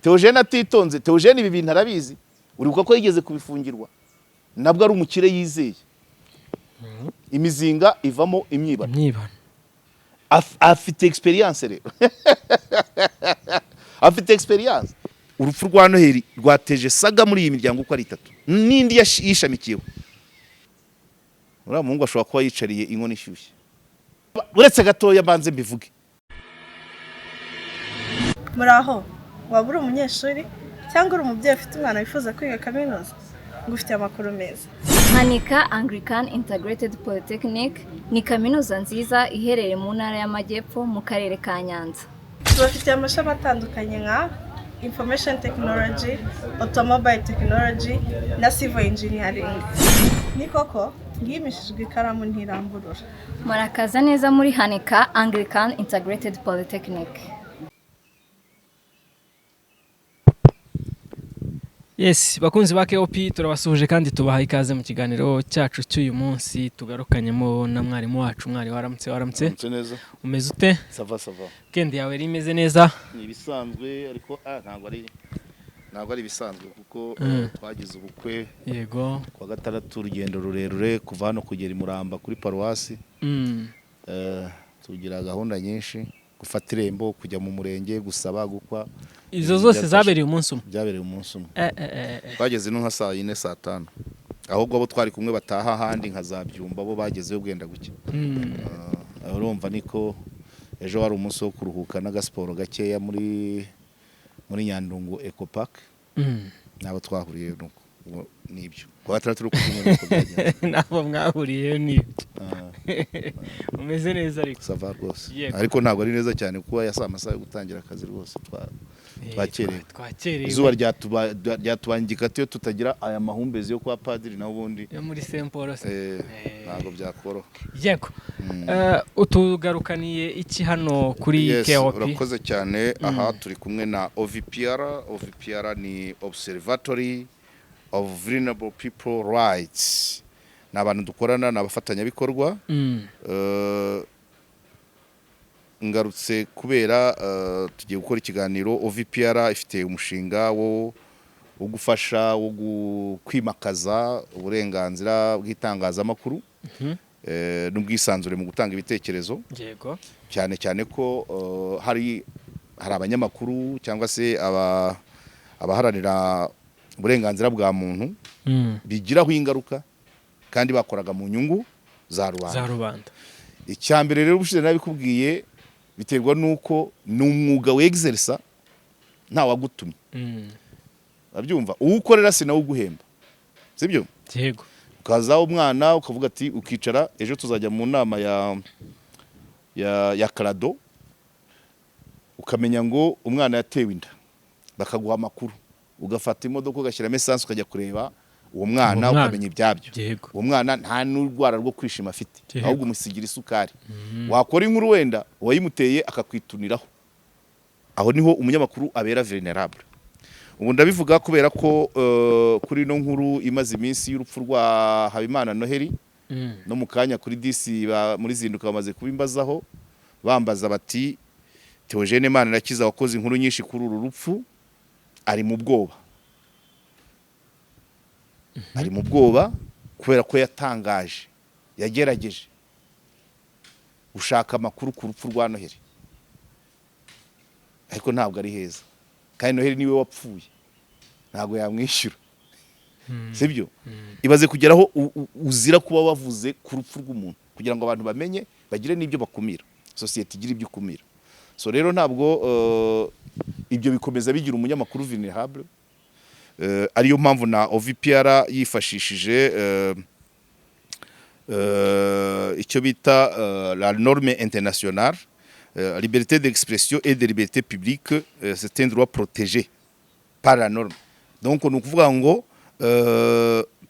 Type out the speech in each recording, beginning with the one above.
Theogene atitonze. Theogene ibi bintu arabizi, uribuka ko yigeze kubifungirwa, nabwo ari umukire yizeye. Imizinga ivamo imyibano. Afite experience rero. Afite experience. Urupfu rwa Noheli rwateje saga muri iyi miryango uko ari 3 n'indi yishamikiyeho. Uriya muhungu ashobora kuba yicariye inkono ishyushye. Uretse gatoya banze mbivuge. Muraho, waba uri umunyeshuri cyangwa uri umubyeyi ufite umwana wifuza kwiga kaminuza, ngufite amakuru meza. Hanika Anglican Integrated Polytechnic ni kaminuza nziza iherereye mu ntara y'Amajyepfo mu karere ka Nyanza. Tubafitiye amashami atandukanye nka Information Technology, Automobile Technology na Civil Engineering. Ni koko ngimishijwe ikaramu ntiramburura. Murakaza neza muri Hanika Anglican Integrated Polytechnic. Yes, bakunzi ba KOP turabasuhuje kandi tubaha ikaze mu kiganiro cyacu cy'uyu munsi tugarukanyemo na mwarimu wacu. Mwari waramutse neza. Umeze ute? Sava. Kendi yawe rimeze neza? Ni bisanzwe ariko ntabwo ari bisanzwe kuko twagize ubukwe. Yego. Kwa gatandatu urugendo rurerure kuva hano kugera i Muramba kuri paruwasi. Tugira gahunda nyinshi, gufata irembo, kujya mu murenge, gusaba gukwa. Izo zose zabereye umunsi umwe. Byabereye umunsi umwe. Bageze no nka saa 4 saa 5. Ahubwo abo twari kumwe bataha handi nkazabyumba bo bagezeyo bwenda guke. Urumva niko ejo wari umunsi wo kuruhuka n'agasporo gakeya muri Nyandungu Eco Park. Nabo twahuriye nuko nibyo. Kwa gatandatu rukumwe nabo mwahuriye nibyo. Umeze neza ariko. Sava rwose. Ariko ntabwo ari neza cyane kuko yasa amasaha yo gutangira akazi rwose twakereye. Izuba ryatubangika tiyo tutagira aya mahumbezi yo kwa padiri na ubundi yo muri Saint Paul. Ntabwo byakoro. Yego. Utugarukaniye iki hano kuri KOP? Urakoze cyane. Aha turi kumwe na OVPR. OVPR ni Observatory of Vulnerable People Rights. N'abantu dukorana n'abafatanyabikorwa. Ngarutse kubera tugiye gukora ikiganiro. OVPR ifite umushinga wo gufasha wo kwimakaza uburenganzira bw'itangazamakuru n'ubwisanzure mu gutanga ibitekerezo. Yego. Cyane ko hari abanyamakuru cyangwa se abaharanira uburenganzira bwa muntu bigiraho ingaruka kandi bakoraga mu nyungu za rubanda. Icyambere rero ubushize nabikubwiye biterwa nuko n'umwuga w'exersa nta wagutumye. Abyumva uwukorera se nawe uguhemba. Sibyo? Yego. Ukaza umwana ukavuga ati ukicara ejo tuzajya mu nama ya Karado ukamenya ngo umwana yatewe inda bakaguha amakuru ugafata imodoka ugashyira essence ukajya kureba uwo mwana ukamenya ibyabyo. Uwo mwana nta n'urwara rwo kwishima afite ahubwo umusigira isukari. Wakora inkuru wenda wayimuteye akakwituniraho. Aho niho umunyamakuru abera vulnerable. Ubu ndabivuga kubera ko kuri no nkuru imaze iminsi y'urupfu rwa Habimana Noheli no mu kanya kuri DC muri zinduka bamaze kubimbazaho bambaza bati Theogene Manirakiza wakoze inkuru nyinshi kuri uru rupfu ari mu bwoba. Ari mu bwoba kubera ko yatangaje yagerageje ushaka amakuru ku rupfu rwa Noheli ariko ntabwo ari heza kandi Noheli niwe wapfuye ntabwo yamwishyura. Sibyo? Ibaze kugeraho uzira kuba wavuze ku rupfu rw'umuntu kugira ngo abantu bamenye bagire n'ibyo bakumira, society igira ibyo kumira. So rero ntabwo ibyo bikomeza bigira umunyamakuru vulnerable. Ariyo mpamvu na OVPR yifashishije icyo bita la norme internationale, liberté d'expression et de liberté publique, c'est un droit protégé par la norme. Donc nous kuvuga ngo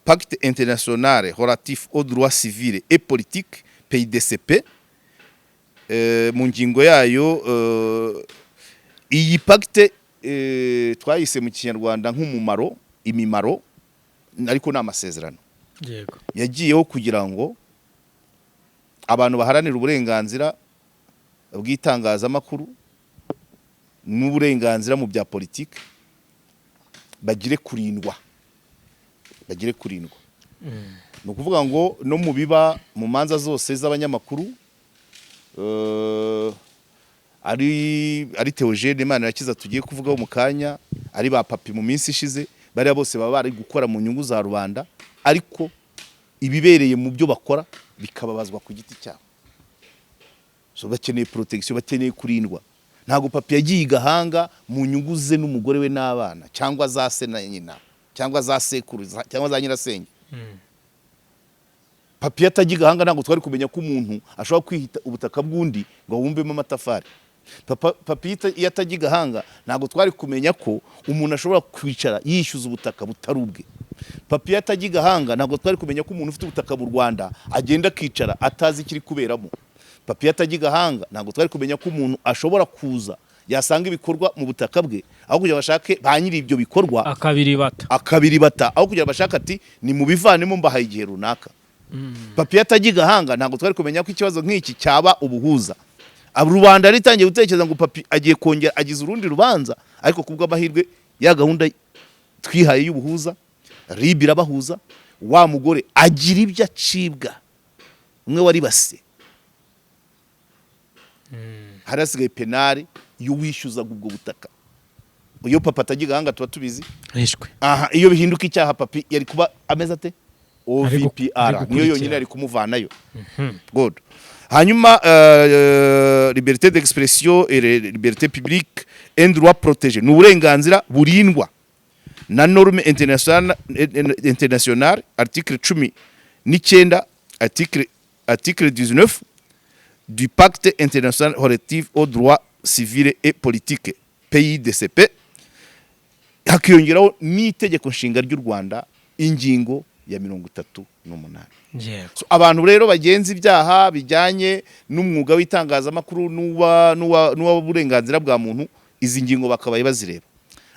pacte international relatif aux droits civils et politiques PIDCP mu ngingo yayo iyi pacte twayise mu Kinyarwanda nk'umumaro imimaro ariko n'amasezerano. Yego. Yagiyeho kugira ngo abantu baharanira uburenganzira bw'itangazamakuru n'uburenganzira mu bya politiki bagire kurindwa ni ukuvuga ngo no mu biba mu manza zose z'abanyamakuru ari Theogene Imana yakiza tugiye kuvugaho mu kanya, ari ba papi mu minsi ishize, bariya bose baba bari gukora mu nyungu za rubanda, ariko ibibereye mu byo bakora bikababazwa ku giti cyabo. So bakeneye protection, bakeneye kurindwa. Ntago papi yagiye igahanga mu nyungu ze n'umugore we n'abana, cyangwa za se na nyina, cyangwa za sekuru, cyangwa za nyirasenge. Papi yatagiye igahanga ntago twari kumenya ko umuntu ashobora kwihita ubutaka bw'undi ngo wumbemo amatafari. Papi yatagiye igahanga ntago twari kumenya ko umuntu ashobora kwicara yishyuza ubutaka butari ubwe. Papi yatagiye igahanga ntago twari kumenya ko umuntu ufite ubutaka mu Rwanda agenda akicara atazi ikiri kuberamo. Papi yatagiye igahanga ntago twari kumenya ko umuntu ashobora kuza yasanga ibikorwa mu butaka bwe, aho kugira bashake ba nyiri ibyo bikorwa akabiribata, aho kugira bashaka ati ni mu bivanemo mbahaye igihe runaka. Papi yatagiye igahanga ntago twari kumenya ko ikibazo nk'iki cyaba ubuhuza. Rubanda ritangiye gutekereza ngo papi agiye kongera agize urundi rubanza, ariko kubwo amahirwe ya gahunda twihaye y'ubuhuza, ribira bahuza, wa mugore agira ibyo acibwa, umwe wari base harasigaye penali y'uwishyuzaga ubwo butaka. Iyo papa atagiye igahanga tuba tubizi rishwe. Iyo bihinduka icyaha papi yari kuba ameze ate? OVPR niyo yonyine ari kumuvanayo. God. Hanyuma liberté d'expression et liberté publique et droit protégé, ni uburenganzira burindwa na norme internationale article 19 article 19 du pacte international relatif aux droits civils et politiques PIDCP, hakiyongeraho n'itegeko nshinga ry'u Rwanda ingingo ya 38. So, abantu rero bagenza ibyaha bijyanye n'umwuga w'itangazamakuru n'uwa burenganzira bwa muntu, izi ngingo bakabaye bazireba,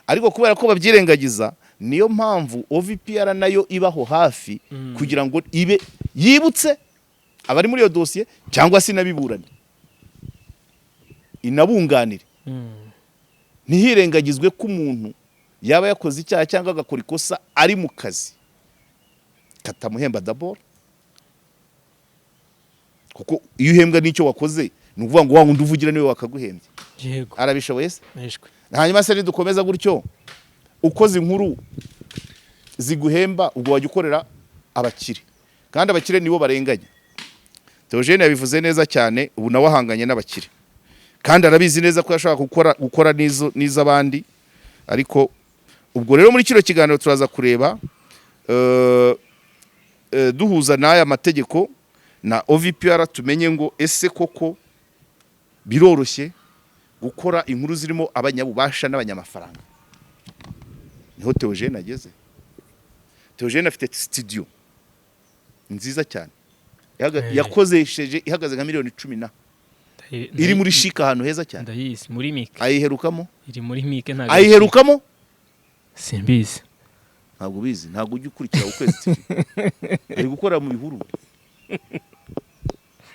ariko kubera ko babyirengagiza, niyo mpamvu OVPR nayo ibaho hafi kugira ngo ibe yibutse abari muri iyo dosiye cyangwa se nabiburane, inabunganire. Ntihirengagizwe ko umuntu yaba yakoze icyaha cyangwa agakora ikosa ari mu kazi, katamuhemba d'abord, kuko iyo uhembwa n'icyo wakoze ni ukuvuga ngo wa wundi uvugira niwe wakaguhembye. Yego, arabishoboye se. Hanyuma se dukomeza gutyo, ukoze inkuru ziguhemba, ubwo wajya ukorera abakire, kandi abakire nibo barenganya. Theogene yabivuze neza cyane, ubu nawe ahanganye n'abakire, kandi arabizi neza ko yashaka gukora n'iz'abandi. Ariko ubwo rero muri kino kiganiro turaza kureba duhuza n'aya mategeko na OVPR, tumenye ngo ese koko biroroshye gukora inkuru zirimo abanyabubasha n'abanyamafaranga. Niho Theogene ageze. Theogene afite studio nziza cyane yakozesheje ihagaze nka miliyoni 10 iri muri shika ahantu heza cyane. Ndayizi muri Mike. Ayiherukamo? Iri muri Mike ntago. Ayiherukamo? Simbizi. Ntabwo bizi, ntabwo ujya ukurikira ukwezi. Ari gukora mu bihuru.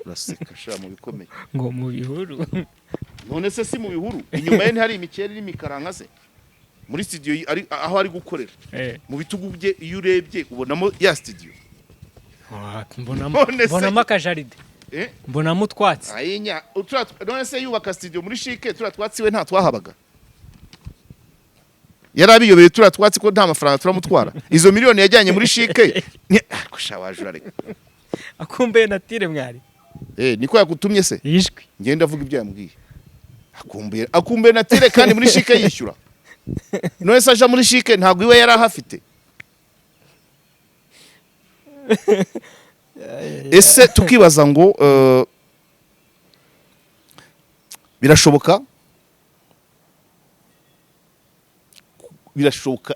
Uraseka sha mu bikomeye. Ngo mu bihuru. None se si mu bihuru? Inyuma ye ntihari imikeri n'imikaranga se? Muri studio aho ari gukorera. Mu bitugu bye iyo urebye ubonamo ya studio. Mbonamo akajaride. Mbonamo utwatsi. Ayinya none se yubaka studio muri shike turatwatsiwe nta twahabaga. Yarabiyobeye turatwatsi ko nta mafaranga turamutwara. Izo miliyoni yajyanye muri shike kushawajura reka. Akumbe natire mwari. Niko yagutumye se? Yishwe. Ngenda avuga ibyo yambwiye. Akumbe natire kandi muri shike yishyura. None se aje muri shike ntabwo iwe yari ahafite. Ese tukibaza ngo birashoboka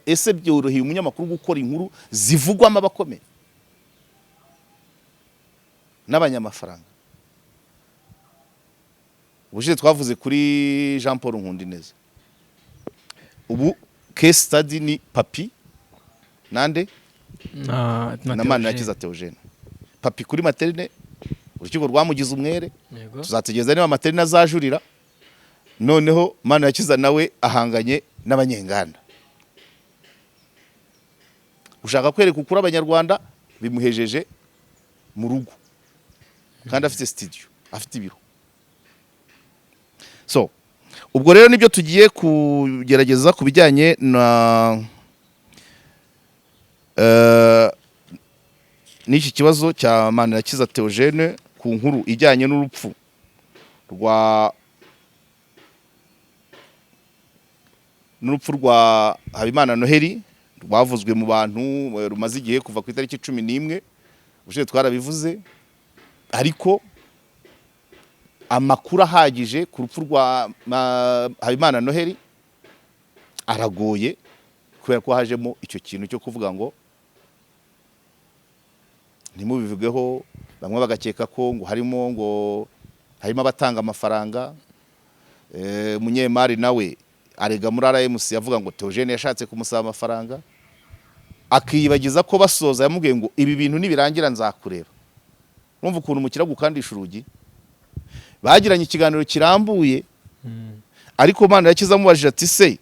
ese byoroheye umunyamakuru gukora inkuru zivugwamo abakomeye n'abanyamafaranga? Ubushize twavuze kuri Jean Paul Nkundineza, ubu case study ni Papi nande na Manirakiza Theogene. Papi kuri Materne urukiko rwamugize umwere, tuzategeza niba Materne azajurira. Noneho Manirakiza nawe ahanganye n'abanyenganda. ushaka kwereka ukuri abanyarwanda bimuhejeje mu rugo kandi afite studio afite ibiro. So ubwo rero nibyo tugiye kugerageza ku bijyanye na n'iki kibazo cya Manirakiza Theogene ku nkuru ijyanye n'urupfu rwa Habimana Noheli rwavuzwe mu bantu rumaze igihe kuva ku itariki 11 ubushize twarabivuze, ariko amakuru ahagije ku rupfu rwa Habimana Noheli aragoye kubera ko hajemo icyo kintu cyo kuvuga ngo ntimubivugeho, bamwe bagakeka ko ngo harimo abatanga amafaranga. Munyemari nawe arega muri RMC yavuga ngo Theogene yashatse kumusaba amafaranga, akiyibagiza ko basoza yamubwiye ngo ibi bintu nibirangira nzakureba. Numva ukuntu mukira gukandisha urugi. Bagiranye ikiganiro kirambuye, ariko Manirakiza amubajije ati se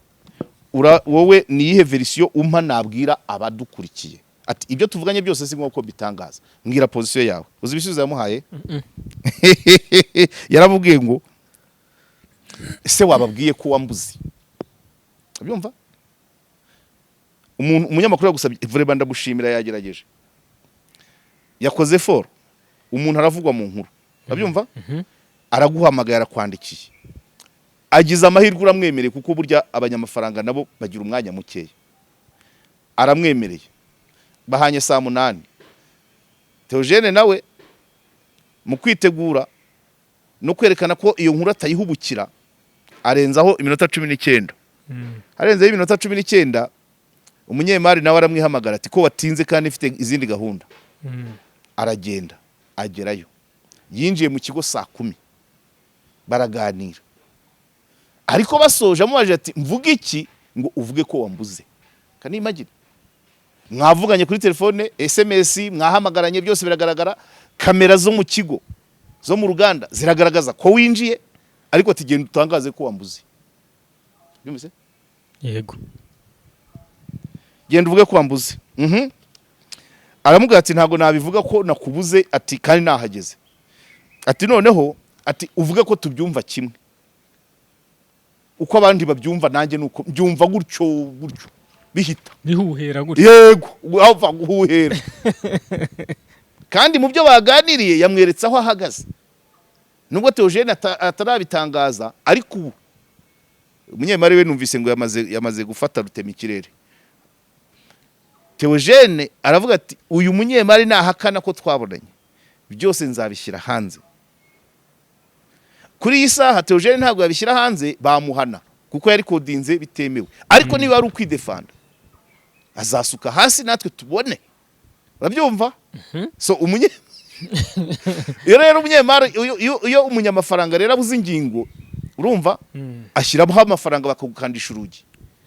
wowe ni iyihe verisiyo umpa nabwira abadukurikiye? Ati ibyo tuvuganye byose si nk'uko bitangaza, mbwira position yawe. Uzi ibisubizo yamuhaye? Yaramubwiye ngo ese wababwiye ko wambuzi? Abyumva? Umunyamakuru yagusabye vraiment ndamushimira, yagerageje, yakoze foro, umuntu aravugwa mu nkuru. Abyumva? Araguhamagara arakwandikiye, agize amahirwe uramwemereye kuko burya abanyamafaranga nabo bagira umwanya mukeya. Aramwemereye, bahanye saa 8. Theogene nawe mu kwitegura no kwerekana ko iyo nkuru atayihubukira arenzaho iminota 19. Arenzeho iminota 19 umunyemari nawe aramwihamagara ati ko watinze kandi ifite izindi gahunda. Aragenda agerayo, yinjiye mu kigo saa 10, baraganira, ariko basoje amubaje ati mvuga iki? Ngo uvuge ko wambuze. Kandi imagine mwavuganye kuri telefone, SMS mwahamagaranye, byose biragaragara, kamera zo mu kigo zo mu ruganda ziragaragaza ko winjiye, ariko ati genda utangaze ko wambuze. Byumvise? Yego. Genda uvuge ko wambuze. Aramubwira ati ntago nabivuga ko nakubuze, ati kandi nahageze. Ati noneho ati uvuge ko tubyumva kimwe, uko abandi babyumva nanjye nuko byumva gutyo bihita bihuhera gutyo. Yego, ava guhuhera. Kandi mu byo baganiriye yamweretse aho ahagaze, nubwo Theogene atarabitangaza, ariko umunyemari we numvise ngo yamaze gufata rutema ikirere. Theogene aravuga ati uyu munyemari nahakana ko twabonanye, byose nzabishyira hanze. Kuri iyi saha Theogene ntabwo yabishyira hanze, bamuhana kuko yari kodinze bitemewe, ariko niba ari ukwidefanda azasuka hasi natwe tubone. Urabyumva? So iyo rero umunyemari, iyo umunyamafaranga rero abuze ingingo, urumva ashyiraho amafaranga bakagukandisha urugi.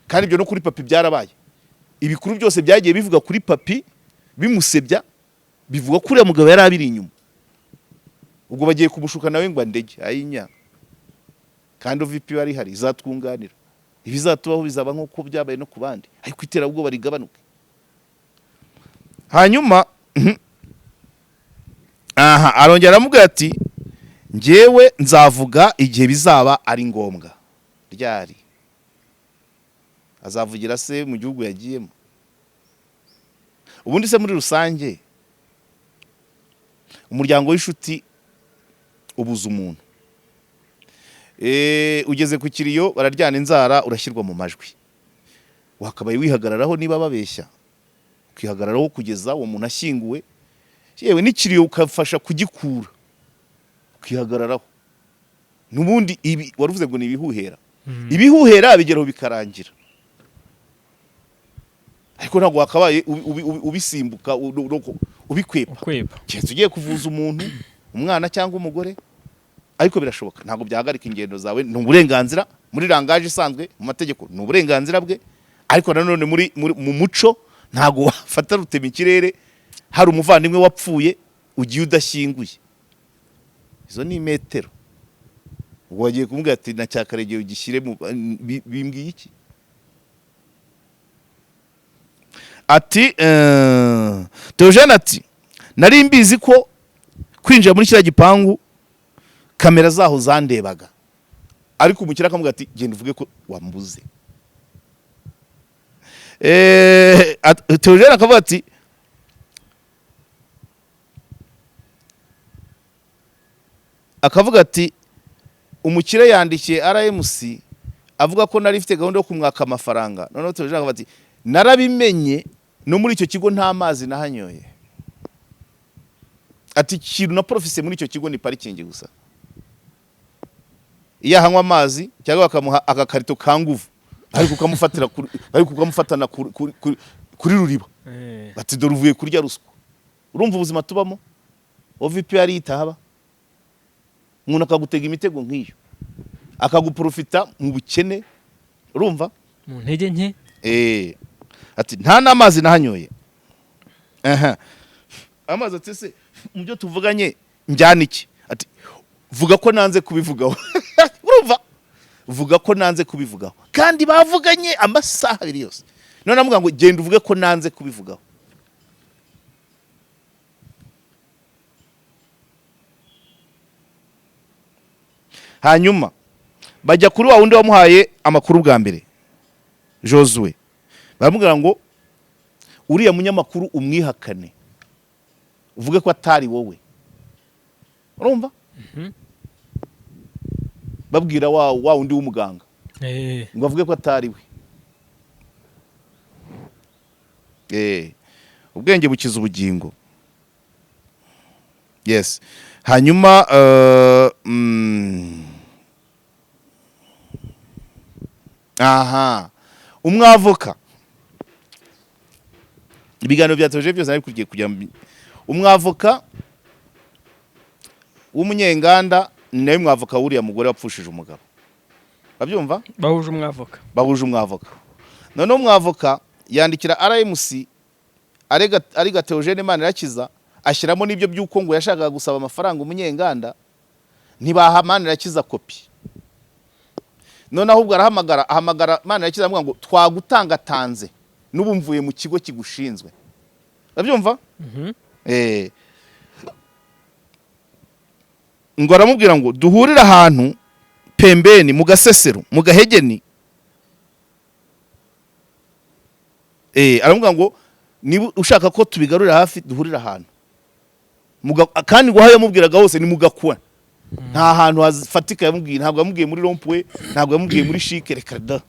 Kandi ibyo no kuri papi byarabaye. Ibikuru byose byagiye bivuga kuri papi bimusebya, bivuga kuri mugabo yari abiri inyuma. Ubwo bagiye kubushuka nawe ngo ndege ayinya, kandi VP bari hari izatwunganira. Ibizatubaho bizaba nk'uko byabaye no kubandi, ariko itera ubwo barigabanuke. Hanyuma arongera aramubwira ati njyewe nzavuga igihe bizaba ari ngombwa. Ryari azavugira se mu gihugu yagiyemo? Ubundi se muri rusange umuryango w'inshuti ubuza umuntu, ugeze ku kiriyo bararyana inzara, urashyirwa mu majwi, wakabaye wihagararaho niba babeshya, ukihagararaho kugeza uwo muntu ashyinguwe, yewe n'ikiriyo ukafasha kugikura, ukihagararaho. Nubundi ibi waruvuze ngo ni ibihuhera. Ibihuhera bigeraho bikarangira, ariko ntabwo wakabaye ubisimbuka ubikwepa. Cyese ugiye kuvuza umuntu, umwana cyangwa umugore, ariko birashoboka. Ntabwo byahagarika ingendo zawe, ni uburenganzira muri langaje isanzwe, mu mategeko ni uburenganzira bwe, ariko nanone mu muco ntabwo wafata rutema ikirere hari umuvandimwe wapfuye ugiye udashyinguye. Izo ni metero. Ubwo wagiye kumubwira ati na cyakaregeye ugishyire bimbwiye iki? ati Theogene ati nari mbizi ko kwinjira muri kiriya gipangu kamera zaho zandebaga, ariko umukire akamubwira ati genda uvuge ko wambuze. Theogene akavuga ati umukire yandikiye RMC avuga ko nari mfite gahunda yo kumwaka amafaranga. Noneho Theogene akavuga ati narabimenye no muri icyo kigo nta mazi nahanyoye. Ati ikintu na profise muri icyo kigo ni parikingi gusa. Iyo ahanywa amazi cyangwa bakamuha agakarito kanguvu ariko ukamufatana kuri ruriba. Ati dore uvuye kurya ruswa. Urumva ubuzima tubamo? OVP yari itahaba. Umuntu akagutega imitego nk'iyo, akaguprofita mu bukene, urumva? Mu ntege nke. Ati nta n'amazi nahanyoye. Amazi ati se mu byo tuvuganye njyana iki? Ati vuga ko nanze kubivugaho. Urumva? Vuga ko nanze kubivugaho. Kandi bavuganye amasaha abiri yose. None amuga ngo genda uvuge ko nanze kubivugaho. Hanyuma bajya kuri wa wundi wamuhaye amakuru bwa mbere, Josue. Baramubwira ngo uriya munyamakuru umwihakane, uvuge ko atari wowe. Urumva? Babwira wa wundi w'umuganga ngo avuge ko atari we. Ubwenge bukiza ubugingo. Yes. Hanyuma umwavoka, ibiganiro bya Theogene byose ari kujya umwavoka w'umunyenganda nawe mwavoka wuriya mugore wapfushije umugabo. Babyumva? Bahuje umwavoka. None umwavoka yandikira RMC arega Theogene Manirakiza, ashyiramo n'ibyo by'uko ngo yashakaga gusaba amafaranga umunyenganda, ntibaha Manirakiza kopi. None ahubwo ahamagara Manirakiza avuga ngo twagutangatanze n'ubu mvuye mu kigo kigushinzwe. Babyumva? Ngo aramubwira ngo duhurira ahantu pembeni mu Gasesero mu Gahegeni. Aramubwira ngo niba ushaka ko tubigarurira hafi duhurira ahantu. Kandi ngo yamubwiraga hose ni mugakwa. Nta hantu hafatika yamubwiye, ntabwo yamubwiye muri rompwe, ntabwo yamubwiye muri shike reka da.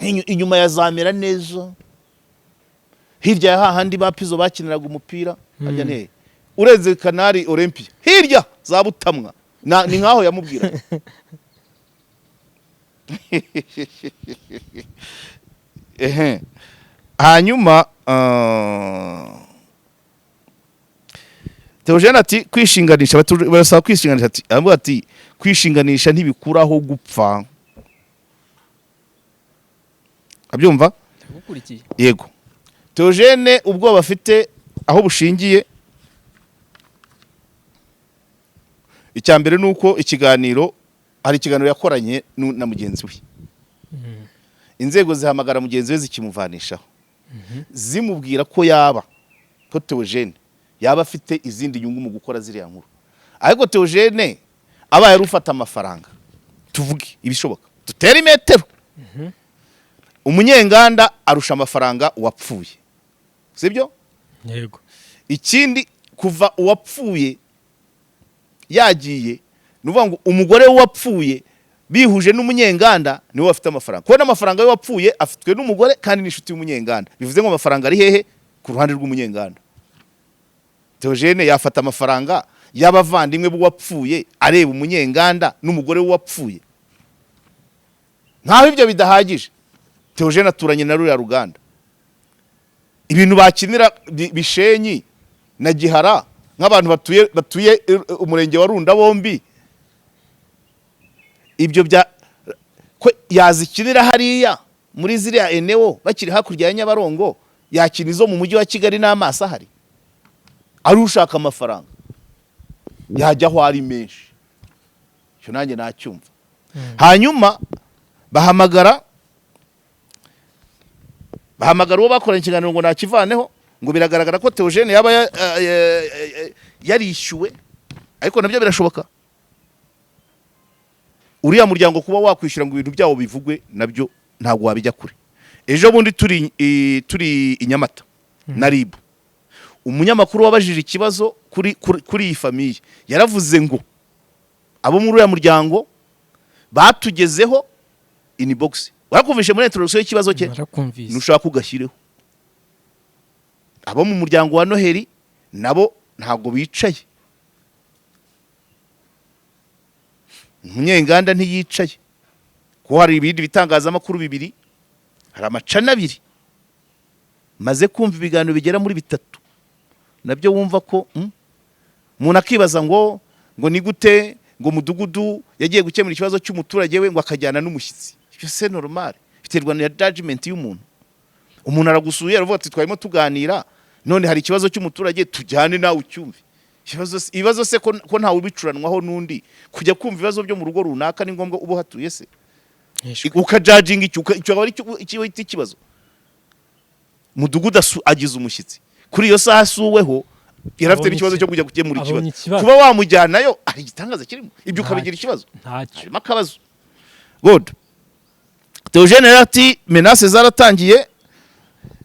Inyuma yazamera neza. Hirya ya hahandi bapizo bakiniraga umupira, ajya nte. Urenze Kanari Olympia. Hirya za Butamwa. Ni nkaho yamubwira. Hanyuma Theogene ati kwishinganisha, barasaba kwishinganisha, ati kwishinganisha ntibikuraho gupfa. Abyumva? Yego. Theogene ubwo bafite aho bushingiye, icyambere nuko ikiganiro hari ikiganiro yakoranye na mugenzi we. Inzego zihamagara mugenzi we zikimuvanishaho. Zimubwira ko ko Theogene yaba afite izindi nyungu mu gukora ziriya nkuru. Ariko Theogene aba yarufata amafaranga. Tuvuge ibishoboka. Tutera imetero. Umunyenganda arusha amafaranga uwapfuye. Sibyo? Yego. Ikindi kuva uwapfuye yagiye, nuvuga ngo umugore wapfuye bihuje n'umunyenganda niwe afite amafaranga. Kubona amafaranga yo wapfuye afitwe n'umugore kandi n'inshuti y'umunyenganda. Bivuze ngo amafaranga ari hehe? Ku ruhande rw'umunyenganda. Theogene yafata amafaranga y'abavandimwe b'uwapfuye areba umunyenganda n'umugore w'uwapfuye. Nkaho ibyo bidahagije, Theogene aturanye na ruriya ruganda. Ibintu bakinira Bishenyi na Gihara nk'abantu batuye umurenge wa Runda bombi, ibyo bya yazikinira hariya muri ziriya eneo bakiri hakurya ya Nyabarongo, yakina izo mu mujyi wa Kigali n'amaso ahari. Ari ushaka amafaranga yajya aho ari menshi. Cyo nanjye nacyumva. Hanyuma bahamagara bahamagara uwo bakoranye ikiganiro ngo nakivaneho, ngo biragaragara ko Theogene yaba yarishyuwe, ariko nabyo birashoboka. Uriya muryango kuba wakwishyura ngo ibintu byawo bivugwe nabyo ntabwo wabijya kure. Ejo bundi turi Inyamata na RIB, umunyamakuru wabajije ikibazo kuri iyi famiye yaravuze ngo abo muri uriya muryango batugezeho inbox. Warakumvishe muri introduction y'ikibazo cye, nushaka kugashyireho. Abo mu muryango wa Noheli nabo ntabwo bicaye, Munyenganda ntiyicaye, ko hari ibindi bitangazamakuru bibiri, hari amacana abiri maze kumva ibiganiro bigera muri 3, nabyo wumva ko umuntu akibaza ngo ni gute ngo mudugudu yagiye gukemura ikibazo cy'umuturage we ngo akajyana n'umushyitsi. Ibyo c'est normal, biterwa na judgment y'umuntu. Umuntu aragusuye aravuga ati twarimo tuganira, none hari ikibazo cy'umuturage tujyane nawe ucyumve. Ibibazo se ko ntawe bicuranwaho n'undi, kujya kumva ibibazo byo mu rugo runaka ni ngombwa ubo hatuye se ukajudging icyo aba ari ikibazo. Mudugudu agize umushyitsi kuri iyo saha asuweho, yarafite ikibazo cyo kujya gukemura ikibazo. Kuba wamujyanayo ari igitangaza kirimo, ibyo ukabigira ikibazo, harimo akabazo. God Theogene ati menace zaratangiye,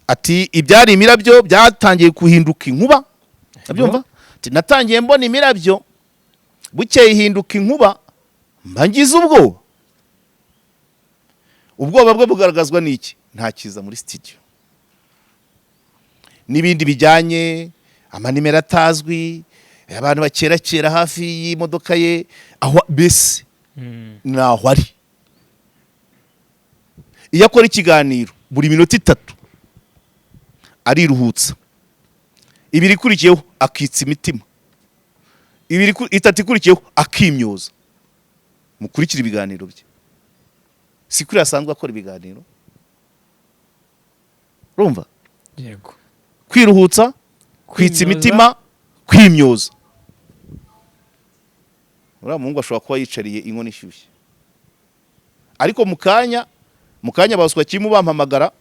ati ibyari imirabyo byatangiye kuhinduka inkuba. Abyumva ati natangiye mbona imirabyo, bukeye ihinduka inkuba, mbangiza ubwoba bwe bugaragazwa n'iki? Nta kiza muri studio n'ibindi bijyanye amanimero atazwi, abantu bakerakera hafi y'imodoka ye, aho bese naho ari. Iyo akora ikiganiro buri minota 3 ariruhutsa, ibiri kurikiyeho akitsa imitima, ibiri 3 ikurikiyeho akimyoza. Mukurikira ibiganiro bye, si kuri asanzwe akora ibiganiro. Urumva? Yego. Kwiruhutsa, kwitsa imitima, kwimyoza. Uriya muhungu ashobora kuba yicariye inkono ishyushye, ariko mukanya baswa kimu bampamagara,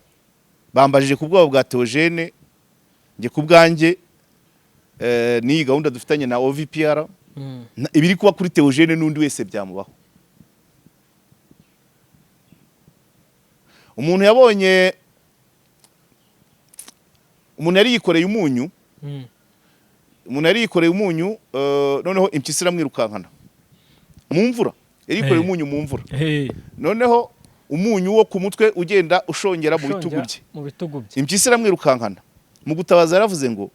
bambajije ku bwabo bwa Theogene. Nge ku bwanjye ni gahunda dufitanye na OVPR, ibiri kuba kuri Theogene n'undi wese byamubaho. Umuntu yabonye umuntu yari yikoreye umunyu, noneho impyisi iramwirukankana mu mvura. Yari yikoreye umunyu mu mvura, noneho umunyu wo ku mutwe ugenda ushongera mu bitugu bye. Impyisi iramwirukankana, mu gutabaza yaravuze ngo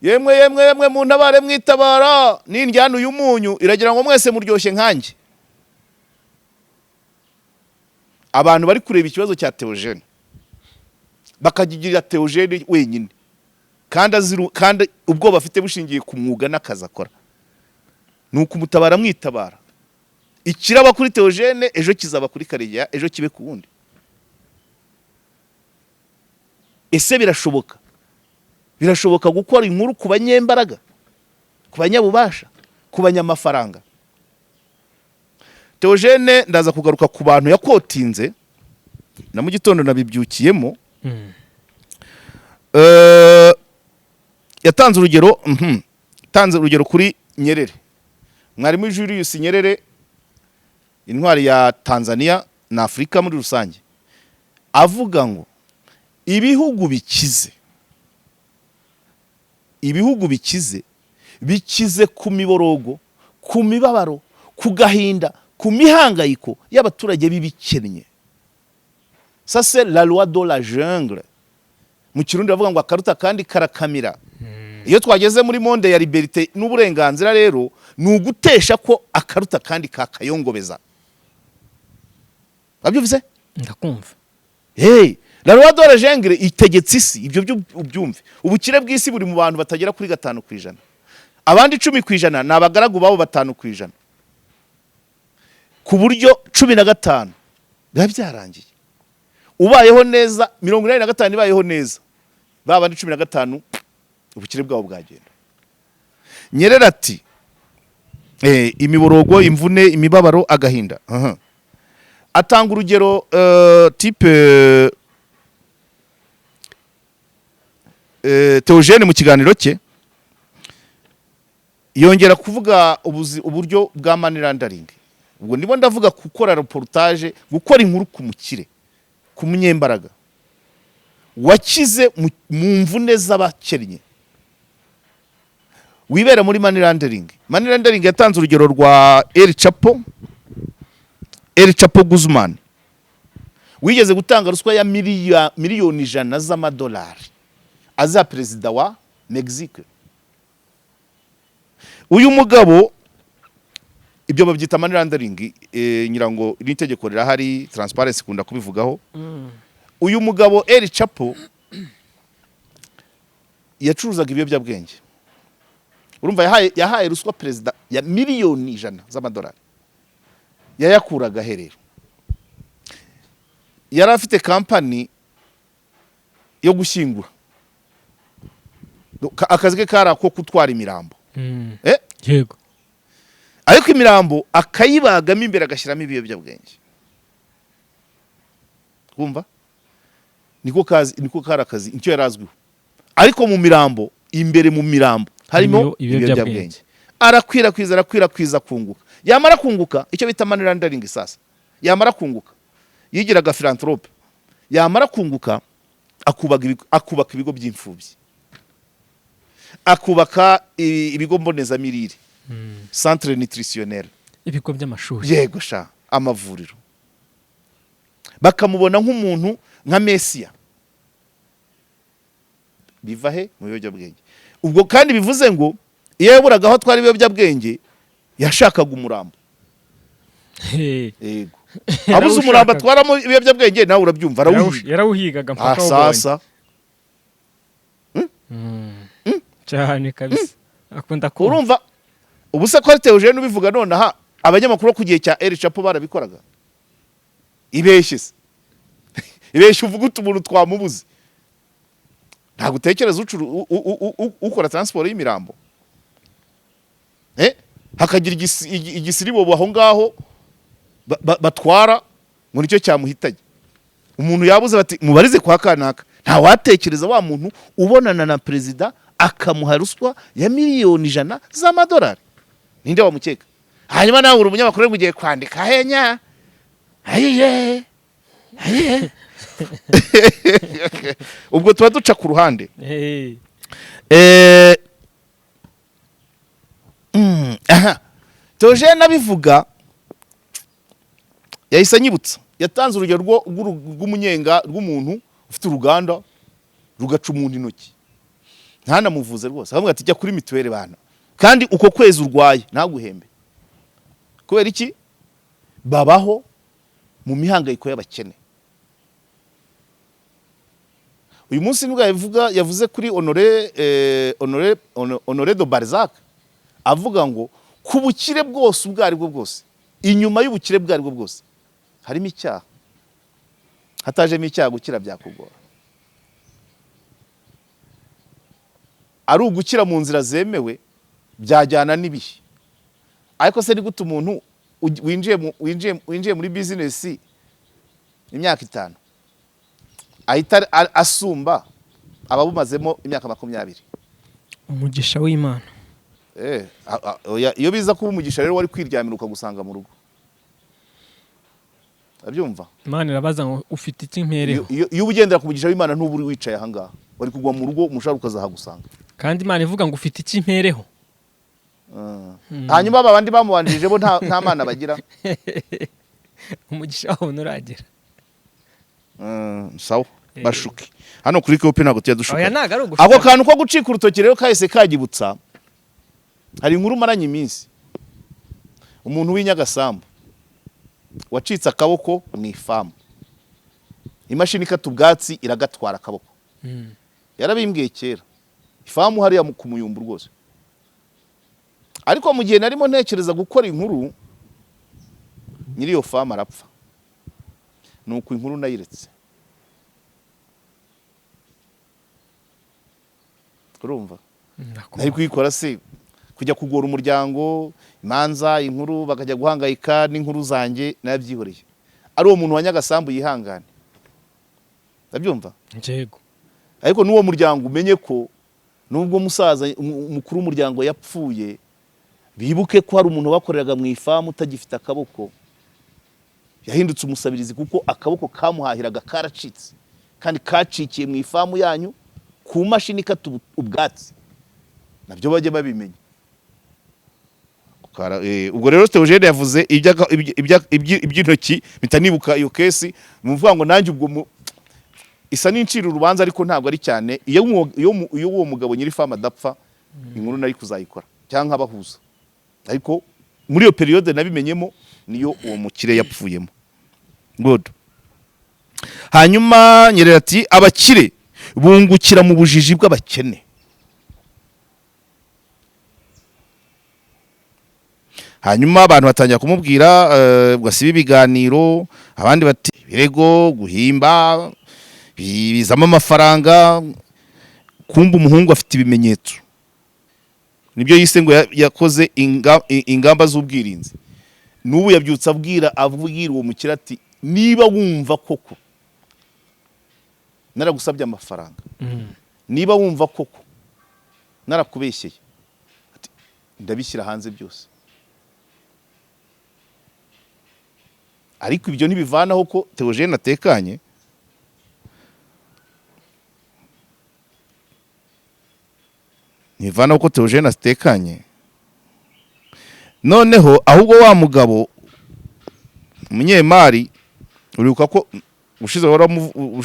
yemwe mu ntabare mwitabara, n'indyana uyu munyu iragira ngo mwese muryoshye nkanjye. Abantu bari kureba ikibazo cya Theogene bakagigirira Theogene wenyine, kandi ubwo bafite bushingiye ku mwuga n'akazi akora, nuko umutabara mwitabara. Ikiraba kuri Theogene ejo kizaba kuri Karegeya, ejo kibe ku wundi. Ese birashoboka gukora inkuru ku banyembaraga, ku banyabubasha, ku banyamafaranga? Theogene ndaza kugaruka ku bantu yakotinze, na mu gitondo nabibyukiyemo. Yatanze urugero kuri Nyerere, mwarimu Julius Nyerere, intwari ya Tanzania na Afrika muri rusange, avuga ngo ibihugu bikize ku miborogo, ku mibabaro, ku gahinda, ku mihangayiko y'abaturage b'ibikennye. Ça c'est la loi de la jungle. Mu Kirundi bavuga ngo akaruta kandi karakamira. Iyo twageze muri monde ya liberté n'uburenganzira rero, ni ugutesha ko akaruta kandi kakayongobeza. Abyumvise? Ndakumva. La loi de la jungle itegetse isi, ibyo ubyumve. Ubukire bw'isi buri mu bantu batagera kuri 5%. Abandi 10% ni abagaragu babo 5%. Ku buryo 15 biba byarangiye. Ubayeho neza 85 ibayeho neza, babandi 15 ubukire bwabo bwagenda. Nyerere ati imiborogo, imvune, imibabaro, agahinda. Atanga urugero type Theogene mu kiganiro cye yongera kuvuga uburyo bwa money laundering. Ubwo ndimo ndavuga gukora reportage, gukora inkuru ku mukire, ku munyembaraga wakize mu mvune z'abakennye, wibera muri money laundering. Money laundering yatanze urugero rwa El Chapo Guzman wigeze gutanga ruswa ya miliyoni 100 z'amadolari aza perezida wa Mexique. Uyu mugabo ibyo babyita money laundering, nyirango n'itegeko rirahari, transparency kunda kubivugaho. Uyu mugabo El Chapo yacuruzaga ibiyobyabwenge. Urumva yahaye ruswa perezida ya miliyoni 100 z'amadolari, yayakuraga herero. Yari afite kampani yo gushyingura, akazi ke kari ako gutwara imirambo. Yego. Ariko imirambo akayibagamo imbere agashyiramo ibiyobyabwenge. Kumva? Niko kari akazi icyo yarazwiho. Ariko mu mirambo, imbere mu mirambo harimo ibiyobyabwenge. Arakwirakwiza kunguka. Yamara kunguka, icyo bita money laundering sasa. Yamara kunguka, yigiraga philanthrope. Yamara kunguka, akubaka ibigo by'imfubyi, akubaka ibigo mbonezamirire, centre nutritionnel, ibigo by'amashuri, yego sha, amavuriro. Bakamubona nk'umuntu nka Mesiya. Biva he? Mu biyobyabwenge. Ubwo kandi bivuze ngo iyo yaburaga aho twari ibiyobyabwenge yashakaga umurambo. Yego. Abuze umurambo atwaramo ibiyobyabwenge, nawe urabyumva, yarawuhigaga mpaka ubonye. Sasa cyane kabisa. Akunda ko urumva ubuse ko Theogene ubivuga none aha abanyamakuru ku gihe cya El Chapo barabikoraga. Ibeshye uvuga umuntu twamubuze. Ntabwo utekereza ukora transport y'imirambo. Hakagira igisiribo aho ngaho batwara ngo nicyo cyamuhitaye. Umuntu yabuze bati mubarize kwa kanaka. Nta watekereza wa muntu ubonana na perezida akamuha ruswa ya miliyoni 100 z'amadolari. Ninde wamukeka? Hanyuma nawe uri umunyamakuru ugiye kwandika henya. Ayiye. Ubwo tuba duca ku ruhande. Theogene abivuga yahise anyibutsa, yatanze urugero rw'umunyenga rw'umuntu ufite uruganda rugaca umuntu intoki, ntanamuvuze rwose, avuga ati jya kuri mituweli bana, kandi uko kwezi urwaye ntaguhembe. Kubera iki? Babaho mu mihangayiko y'abakene. Uyu munsi nibwo yavuze kuri Honoré de Balzac, avuga ngo ku bukire bwose ubwo ari bwo bwose, inyuma y'ubukire bwo ari bwo bwose harimo icyaha. Hatajemo icyaha gukira byakugora. Ari ugukira mu nzira zemewe byajyana n'ibihe. Ariko se ni gute umuntu winjiye muri business imyaka 5 ahita asumba ababumazemo imyaka 20? Umugisha w'Imana. Iyo biza kuba umugisha rero wari kwiryamira ukagusanga mu rugo. Abyumva? Imana irabaza ngo ufite iki mpereho. Iyo ugendera ku mugisha w'Imana ntuburi wicaye aha ngaha, wari kugwa mu rugo umushahara ukazahagusanga. Kandi Imana ivuga ngo ufite iki mpereho. Hanyuma abandi bamubanjije bo nta mana bagira. Umugisha wawe nuragira. Sawa bashuke. Hano kuri kopi ntago tuyadushuka. Oya naga ari ugushuka. Ako kantu ko gucika urutoki rero kahise kagibutsa. Hari inkuru maranye iminsi. Umuntu w'inyagasambu wacitse akaboko mu ifamu. Imashini ikata ubwatsi iragatwara akaboko. Yarabimbwiye kera. Ifamu hariya ku Muyumbu rwose. Ariko mu gihe narimo ntekereza gukora inkuru, nyiri iyo famu arapfa. Nuko inkuru nayiretse. Urumva? Nari kuyikora se kujya kugora umuryango, imanza, inkuru bakajya guhangayika n'inkuru zanjye nabyihoreye. Ari uwo muntu wanyagasambu yihangane. Ndabyumva? Njego. Ariko n'uwo muryango umenye ko nubwo musaza umukuru w'umuryango yapfuye, bibuke ko hari umuntu wakoreraga mu ifamu utagifite akaboko, yahindutse umusabirizi kuko akaboko kamuhahiraga karacitse kandi kacikiye mu ifamu yanyu ku mashini ikata ubwatsi, nabyo bajye babimenya. Ubwo rero Theogene yavuze iby'intoki, mpita nibuka iyo kesi, muvuga ngo nanjye ubwo isa n'incira urubanza, ariko ntabwo ari cyane. Iyo uwo mugabo nyiri famu adapfa, inkuru nari kuzayikora cyangwa abahuza, ariko muri iyo periode nabimenyemo niyo uwo mukire yapfuyemo. Good. Hanyuma Nyerere ati abakire bungukira mu bujiji bw'abakene. Hanyuma abantu batangira kumubwira bwasiba ibiganiro, abandi bati birego guhimba bizamo amafaranga, kumba umuhungu afite ibimenyetso. Nibyo yise ngo yakoze ingamba z'ubwirinzi. N'ubu yabyutse abwira uwo mukire ati niba wumva koko naragusabye amafaranga, niba wumva koko narakubeshyeye, ndabishyira hanze byose. Ariko ibyo ntibivanaho ko Theogene atekanye. Nivanaho ko Theogene atekanye. Noneho ahubwo wa mugabo umunyemari, uribuka ko ushize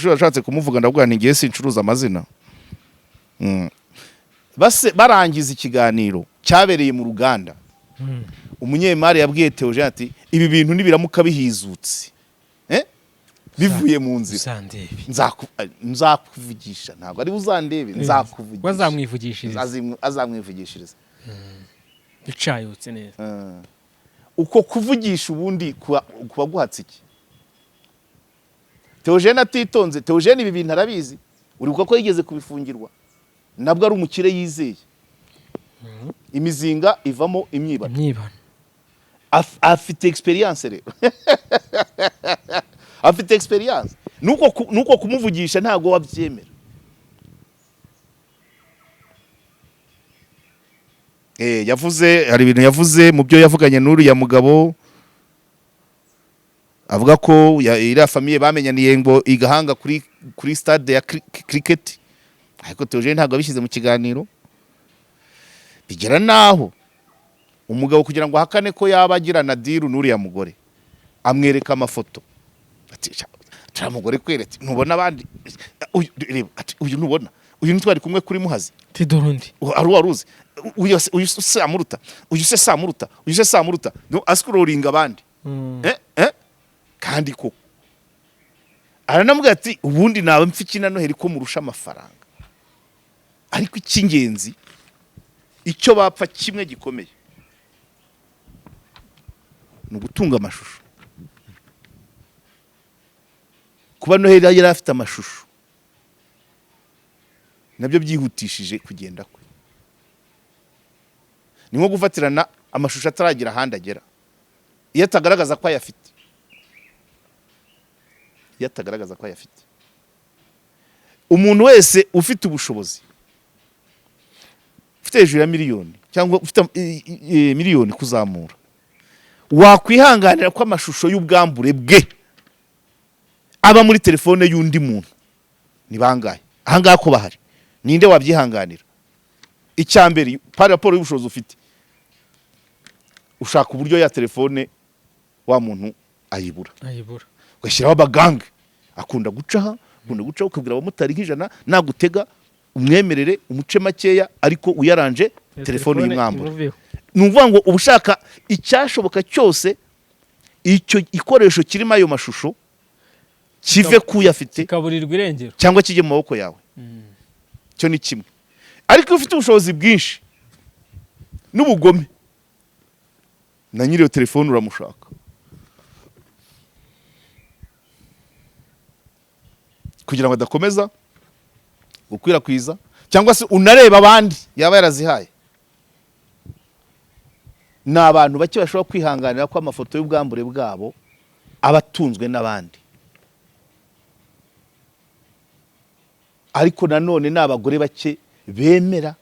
washatse kumuvuga, ndavuga nti ngiye sincuruza amazina. Barangiza ikiganiro cyabereye mu ruganda. Umunyemari yabwiye Theogene ati ibi bintu nibiramuka bihizutse bivuye mu nzira nzakuvugisha, ntabwo ari uzandebe, nzakuvugisha. Wazamwivugishiriza, azamwivugishiriza bicayutse neza. Uko kuvugisha ubundi kuba guhatse iki? Theogene atitonze. Theogene ibi bintu arabizi, uribuka ko yigeze kubifungirwa, nabwo ari umukire yizeye. Imizinga ivamo imyibano. Afite experience rero. Afite experience. Nuko kumuvugisha ntago wabyemera. Yavuze, hari ibintu yavuze mu byo yavuganye n'uriya mugabo, avuga ko iriya famiye bamenyaniye ngo igahanga kuri stade ya cricket, ariko Theogene ntabwo abishyize mu kiganiro. Bigera naho umugabo kugira ngo ahakane ko yaba agirana deal n'uriya mugore, amwereka amafoto ati tara mugore kweretse, ntubona abandi uyu ntubona, uyu ntwari kumwe kuri Muhazi tidorundi aruzi, uyu se amuruta, uyu se samuruta, uyu se samuruta, no ascrollinga abandi. Kandi ko aranamubwira ati ubundi nawe mfikina no heri ko murusha amafaranga, ariko icy'ingenzi icyo bapfa kimwe gikomeye ni ugutunga amashusho. Kuba Noheli yari afite amashusho nabyo byihutishije kugenda kwe. Ni nko gufatirana amashusho ataragira ahandi agera, iyo atagaragaza ko ayafite. Umuntu wese ufite ubushobozi, ufite hejuru ya miliyoni cyangwa ufite miliyoni kuzamura, wakwihanganira ko amashusho y'ubwambure bwe aba muri telefone y'undi muntu? Ni bangahe ahangaha ko bahari? Ninde wabyihanganira? Icyambere par rapport y'ubushobozi ufite, ushaka uburyo ya telefone wa muntu ayibura. Ugashyiraho abaganga, akunda gucaha, ukabwira abamotari nk'ijana nagutega umwemerere umuce makeya, ariko uyaranje telefone y'umwambaro. Nuvuga ngo ubushaka icyashoboka cyose icyo ikoresho kirimo ayo mashusho kive kuyafite kaburirwa irengero cyangwa kijye mu maboko yawe. Cyo ni kimwe. Ariko ufite ubushobozi bwinshi n'ubugome, na nyiri iyo telefone uramushaka. Kugira ngo adakomeza gukwirakwiza, cyangwa se unareba abandi yaba yarazihaye. Ni abantu bake bashobora kwihanganira ko amafoto y'ubwambure bwabo abatunzwe n'abandi. Ariko nanone n'abagore bake bemera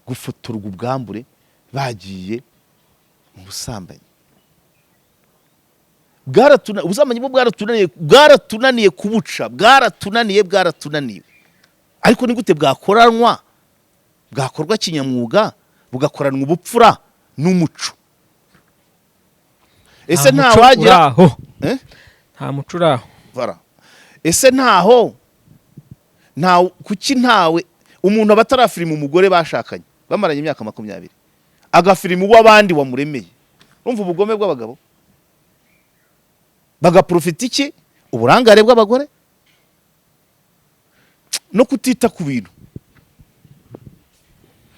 gufotorwa ubwambure bagiye mu busambanyi. Ubusambanyi bwo bwaratunaniye kubuca, bwaratunaniye. Ariko ni gute bwakorwa kinyamwuga, bugakoranwa ubupfura n'umuco? Ese nta wagira nta muco uraho. Ese kuki ntawe umuntu abatarafilima umugore bashakanye bamaranye imyaka 20 agafilima uw'abandi wamuremeye? Urumva ubugome bw'abagabo? Bagaprofita iki? Uburangare bw'abagore no kutita ku bintu.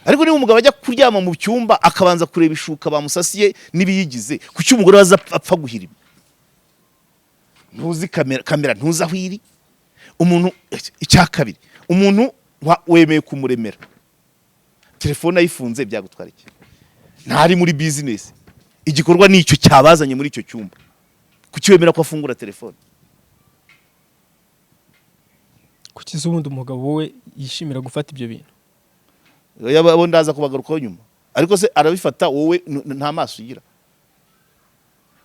Ariko niba umugabo ajya kuryama mu cyumba akabanza kureba ishuka bamusasiye nibiyigize, kuki umugore waza apfa guhirima? Ntuzi kamera ntuzi aho iri. Umuntu icyakabiri, umuntu wemeye kumuremera, telefone ayifunze byagutwara iki? Ntari muri business, igikorwa nicyo cyabazanye muri icyo cyumba, kuki wemera ko afungura telefone? Kuki ubundi umugabo we yishimira gufata ibyo bintu? Yabo ndaza kubagarukaho nyuma. Ariko se arabifata, wowe nta maso ugira.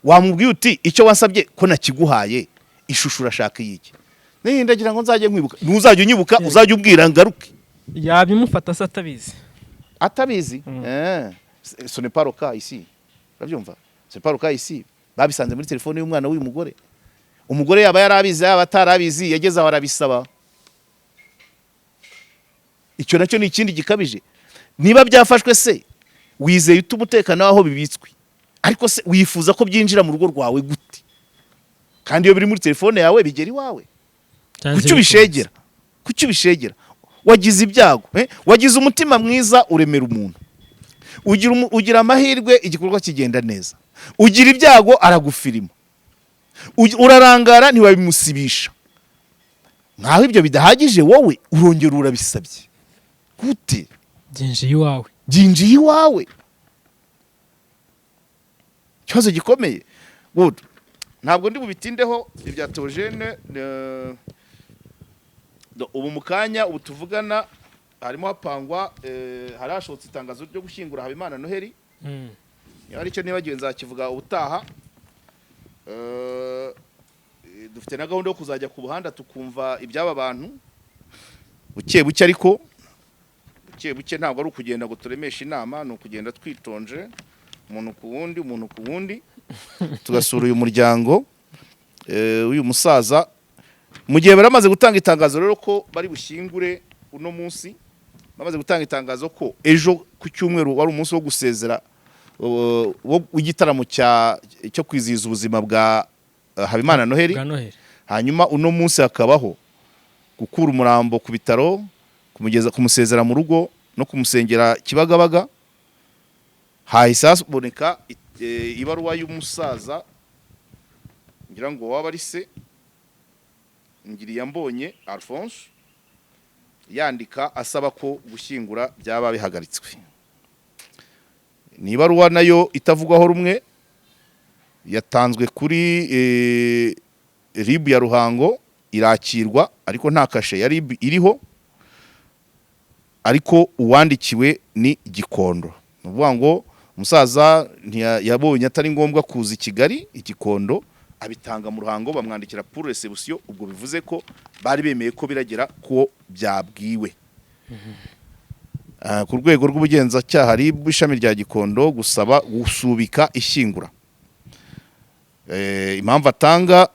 Wamubwiye uti icyo wasabye ko nakiguhaye, ishusho urashaka yiki? Ndagira ngo nzaje nkwibuka. Ntuzajye unyibuka, uzajye ubwira ngaruke. Yabimufata se atabizi. Ce n'est pas le cas ici. Urabyumva? C'est pas le cas ici. Babisanze muri telefone y'umwana w'uyu mugore. Umugore yaba yarabizi yaba atarabizi, yageze aho arabisaba. Icyo nacyo ni ikindi gikabije. Niba byafashwe se, wizeye umutekano waho bibitswe, ariko se wifuza ko byinjira mu rugo rwawe gute? Kandi iyo biri muri telefone yawe bigera iwawe. Kuki ubishegera? Wagize ibyago, wagize umutima mwiza uremera umuntu. Ugira amahirwe igikorwa kigenda neza. Ugira ibyago aragufirima. Urarangara ntiwabimusibisha. Nkaho ibyo bidahagije, wowe urongera urabisabye. Gute? Byinjiye iwawe. Cyazo gikomeye. Good. Ntabwo ndi bubitindeho ibya Theogene. Ubu mukanya ubu tuvugana harimo hapangwa harashotse itangazo ryo gushyingura Habimana Noheli. Ari cyo nibagiwe nzakivuga ubutaha. Dufite na gahunda yo kuzajya ku buhanda tukumva ibyaba bantu. Buke ariko buke ntabwo ari ukugenda ngo turemeshe inama, ni ukugenda twitonje umuntu ku wundi tugasura uyu muryango uyu musaza. Mu gihe baramaze gutanga itangazo rero ko bari bushyingure uno munsi, bamaze gutanga itangazo ko ejo ku cyumweru wari umunsi wo gusezera w'igitaramo cyo kwizihiza ubuzima bwa Habimana Noheli. Hanyuma uno munsi hakabaho gukura umurambo ku bitaro, kumusezera mu rugo no kumusengera Kibagabaga. Hahise haboneka ibaruwa y'umusaza, ngira ngo waba ari se Ngiriyambonye Alphonse, yandika asaba ko gushyingura byaba bihagaritswe. Ni ibaruwa nayo itavugwaho rumwe, yatanzwe kuri RIB ya Ruhango, irakirwa ariko nta kashe ya RIB iriho, ariko uwandikiwe ni Gikondo. Nuvuga ngo umusaza yabonye atari ngombwa kuza i Kigali, Igikondo abitanga mu Ruhango, bamwandikira pour reception. Ubwo bivuze ko bari bemeye ko biragera ko byabwiwe. Ku rwego rw'ubugenzacyaha RIB ishami rya Gikondo gusaba gusubika ishyingura. Impamvu atanga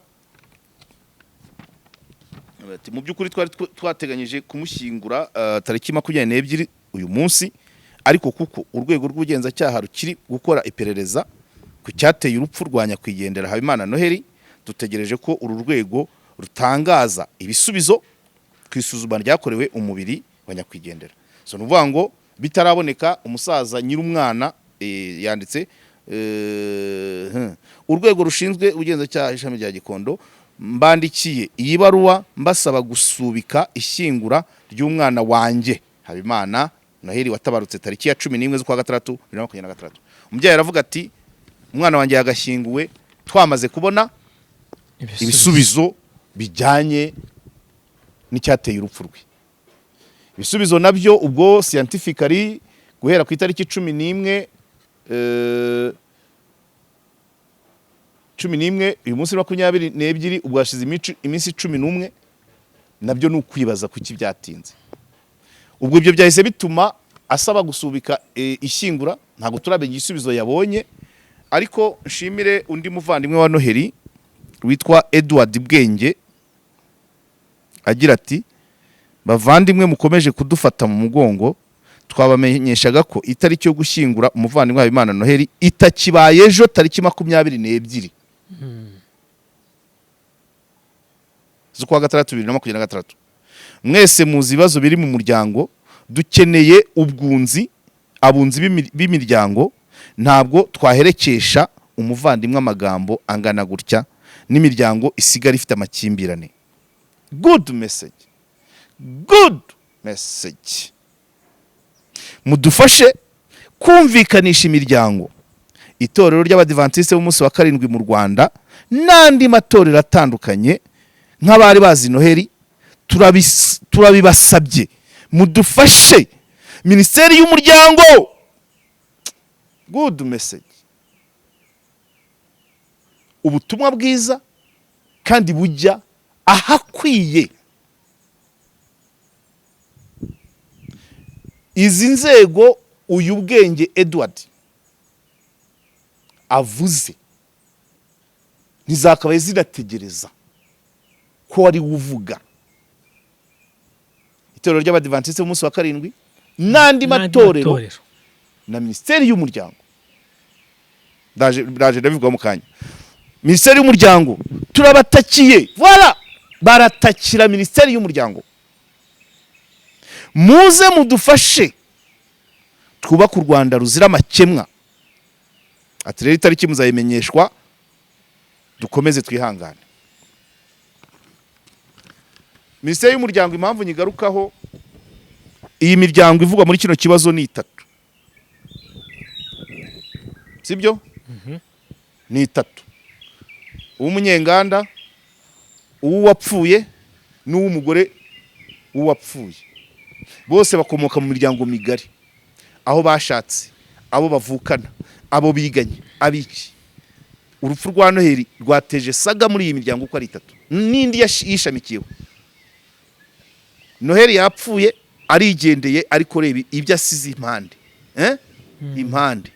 mu by'ukuri twari twateganyije kumushyingura tariki 22 uyu munsi, ariko kuko urwego rw'ubugenzacyaha rukiri gukora iperereza ku cyateye urupfu rwa nyakwigendera Habimana Noheli, dutegereje ko uru rwego rutangaza ibisubizo ku isuzuma ryakorewe umubiri wa nyakwigendera. So nuvuga ngo bitaraboneka umusaza nyir'umwana yanditse urwego rushinzwe ubugenzacyaha ishami rya Gikondo mbandikiye iyi baruwa mbasaba gusubika ishyingura ry'umwana wanjye Habimana Noheli watabarutse tariki ya 11 z'ukwa gatandatu 2023. Umubyeyi aravuga ati umwana wanjye yagashyinguwe twamaze kubona ibisubizo bijyanye n'icyateye urupfu rwe. ibisubizo nabyo ubwo scientifically guhera ku itariki 11 uyu munsi 22 ubwo hashize iminsi 11 nabyo ni ukwibaza kuki byatinze. Ubwo ibyo byahise bituma asaba gusubika ishyingura, ntabwo turabenya igisubizo yabonye, ariko nshimire undi muvandimwe wa Noheli witwa Edward Bwenge agira ati bavandimwe mukomeje kudufata mu mugongo, twabamenyeshaga ko itariki yo gushyingura umuvandimwe Habimana Noheli itakibaye ejo tariki 22 z'ukwa gatandatu 2023. Mwese muzi ibibazo biri mu muryango, dukeneye abunzi b'imiryango, ntabwo twaherekesha umuvandimwe amagambo angana gutya n'imiryango isigara ifite amakimbirane. Good message. Mudufashe kumvikanisha imiryango. Itorero ry'Abadiventiste b'umunsi wa karindwi mu Rwanda n'andi matorero atandukanye nk'abari bazi Noheli turabibasabye, mudufashe. Minisiteri y'Umuryango. Good message. Ubutumwa bwiza kandi bujya ahakwiye. Izi nzego uyu Bwenge Edward avuze ntizakabaye zinategereza ko wari uvuga. Itorero ry'Abadiventiste b'umunsi wa karindwi n'andi matorero na Minisiteri y'Umuryango. Ndaje ndabivuga mu kanya. Minisiteri y'Umuryango turabatakiye. Voilà, baratakira Minisiteri y'Umuryango. Muze mudufashe twubaka u Rwanda ruzira amakemwa. Ati rero itariki muzayimenyeshwa, dukomeze twihangane. Minisiteri y'Umuryango impamvu nyigarukaho, iyi miryango ivugwa muri kino kibazo ni 3. Sibyo? Ni 3. Uw'umunyenganda, uwapfuye n'uw'umugore uwapfuye. Bose bakomoka mu miryango migari, aho bashatse, abo bavukana, abo biganye, abiki. Urupfu rwa Noheli rwateje saga muri iyi miryango uko ari 3 n'indi yishamikiyeho. Noheli yapfuye arigendeye, ariko reba ibyo asize impande. Impande.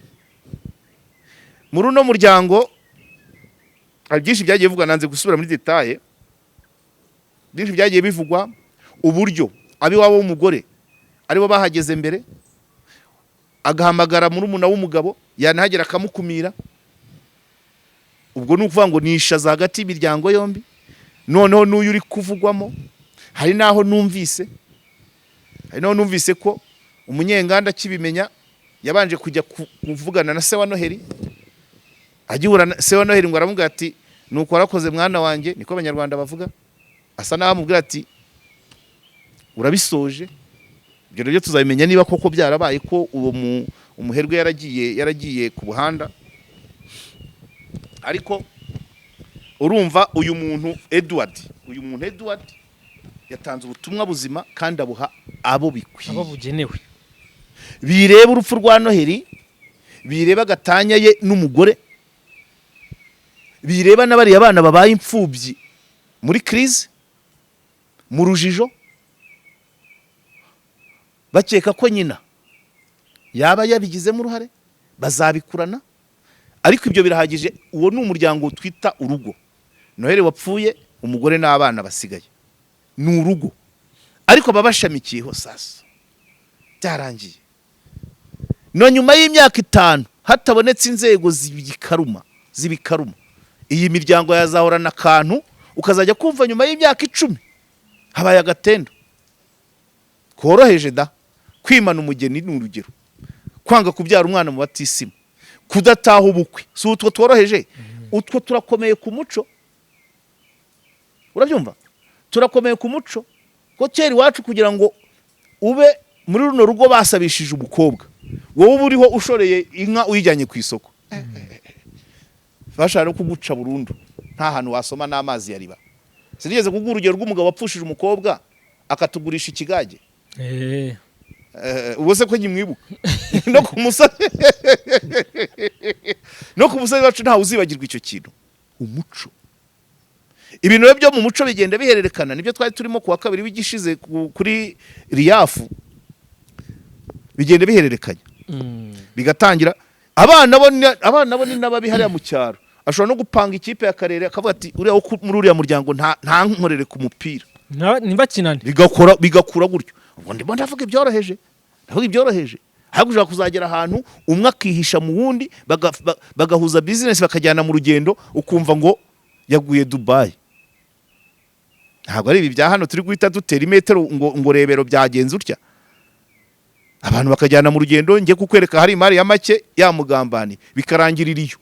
Muri uno muryango hari byinshi byagiye bivugwa, nanze gusubira muri detaye. Byinshi byagiye bivugwa uburyo abiwabo w'umugore aribo bahageze mbere, agahamagara murumuna w'umugabo, yanahagera akamukumira. Ubwo nukuvuga ngo nishaza hagati y'imiryango yombi. Noneho n'uyu uri kuvugwamo, hari naho numvise ko umunyenganda kibimenya yabanje kujya kuvugana na se wa Noheli. Agihura na se wa Noheli ngo aramubwira ati nuko warakoze mwana wanjye, niko abanyarwanda bavuga. Asa naho amubwira ati urabisoje. Ibyo rero tuzabimenya niba koko byarabaye ko uwo umuherwe yaragiye ku buhanda. Ariko urumva uyu muntu Edward yatanze ubutumwa buzima kandi abuha abo bikwiye, abo bugenewe. Bireba urupfu rwa Noheli, bireba gatanya ye n'umugore, bireba n'abari abana babaye imfubyi muri crise, mu rujijo, bakeka ko nyina yaba yabigizemo uruhare, bazabikurana. Ariko ibyo birahagije. Uwo ni umuryango twita urugo. Noheli wapfuye, umugore n'abana basigaye, ni urugo. Ariko babashamikiyeho sasa byarangiye. No nyuma y'imyaka 5 hatabonetse inzego zibikaruma, iyi miryango yazahorana akantu, ukazajya kumva nyuma y'imyaka 10 habaye agatendo koroheje da. Kwimana umugeni ni urugero, kwanga kubyara umwana mu batisimu, kudataha ubukwe, si utwo tworoheje. Utwo turakomeye ku muco. Urabyumva? Turakomeye ku muco ko kera iwacu kugira ngo ube muri runo rugo basabishije umukobwa, wowe uriho ushoreye inka uyijyanye ku isoko, bashaka kuguca burundu, nta hantu wasoma n'amazi yariba. Sinigeze kuguha urugero rw'umugabo wapfushije umukobwa akatugurisha ikigage. ubose ko nyimwibuka no ku musozi no ku musozi wacu ntawe uzibagirwa icyo kintu. Umuco, ibintu byo mu muco bigenda bihererekana, nibyo twari turimo kuwa kabiri w'igishize kuri riyafu, bigenda bihererekanya bigatangira. Abana bo ni n'ababi hariya mu cyaro, ashobora no gupanga ikipe y'akarere akavuga ati uriya muri uriya muryango nta nkorere ku mupira ntibakinane, bigakura gutyo. Ubwo ndimo ndavuga ibyoroheje, ahubwo ushobora kuzagera ahantu umwe akihisha mu wundi, bagahuza business bakajyana mu rugendo, ukumva ngo yaguye Dubai. Ntabwo ari ibi bya hano turi guhita dutera imetero ngo rebero byagenze utya. Abantu bakajyana mu rugendo, njye kukwereka hari imari ya make yamugambani bikarangirira iyo.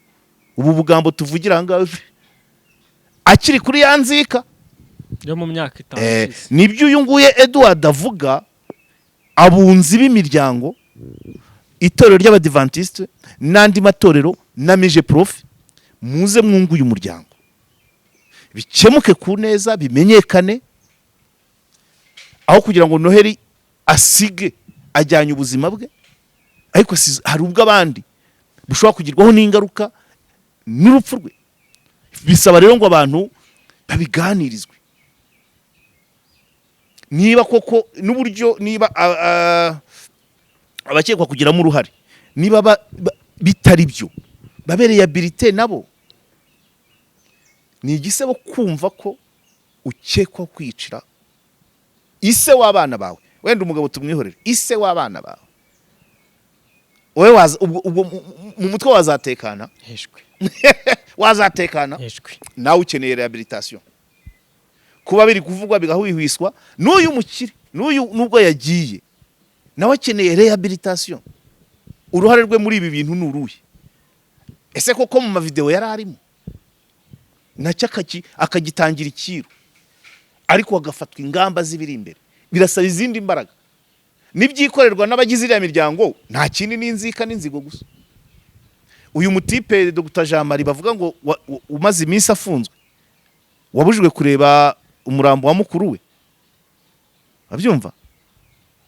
Ubu bugambo tuvugira ahangaha akiri kuri yanzika yo mu myaka 5. Nibyo uyu nguye Edward avuga, abunzi b'imiryango, itorero ry'Abadiventiste n'andi matorero na Mije Prof, muze mwunguye umuryango, bikemuke ku neza, bimenyekane, aho kugira ngo Noheli asige ajyanye ubuzima bwe, ariko hari ubwo abandi bushobora kugirwaho n'ingaruka n'urupfu rwe. Bisaba rero ngo abantu babiganirizwe, niba koko n'uburyo, niba abakekwa kugiramo uruhare, niba bitari byo, babereye abilite nabo. Ni igisebo kumva ko ukekwa kwicira ise w'abana bawe, wenda umugabo tumwihorere, ise w'abana bawe, wowe mu mutwe wazatekana, wazatekana, nawe ukeneye rehabilitation. Kuba biri kuvugwa bigahwihwiswa, n'uyu mukire, n'uyu nubwo yagiye, nawe akeneye rehabilitation. Uruhare rwe muri ibi bintu nuruye. Ese koko mu mavideo yari arimo nacyo akagitangira ikiru, ariko agafatwa ingamba zibiri imbere, birasaba izindi mbaraga. Nibyikorerwa n'abagize iriya miryango, nta kindi n'inzika n'inzigo gusa. Uyu mutipe Dr. Jean Marie bavuga ngo umaze iminsi afunzwe, wabujijwe kureba umurambo wa mukuru we, abyumva.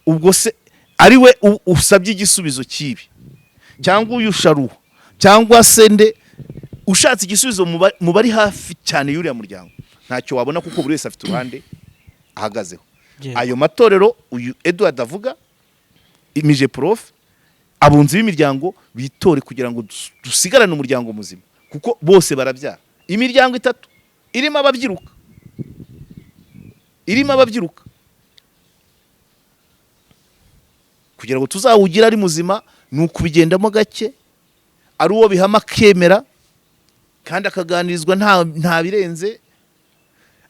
Ubwo se ari we usabye igisubizo kibi, cyangwa uyu sharuho, cyangwa se nde ushatse igisubizo mu bari hafi cyane y'uriya muryango, ntacyo wabona, kuko buri wese afite uruhande ahagazeho. Ayo matorero uyu Edward avuga, Mije Prof, abunzi b'imiryango bitore kugira ngo dusigarane umuryango muzima, kuko bose barabyara. Imiryango 3 irimo ababyiruka, kugira ngo tuzawugira ari muzima, nuko bigendamo gake, ari uwo bihama kemera kandi akaganirizwa nta birenze,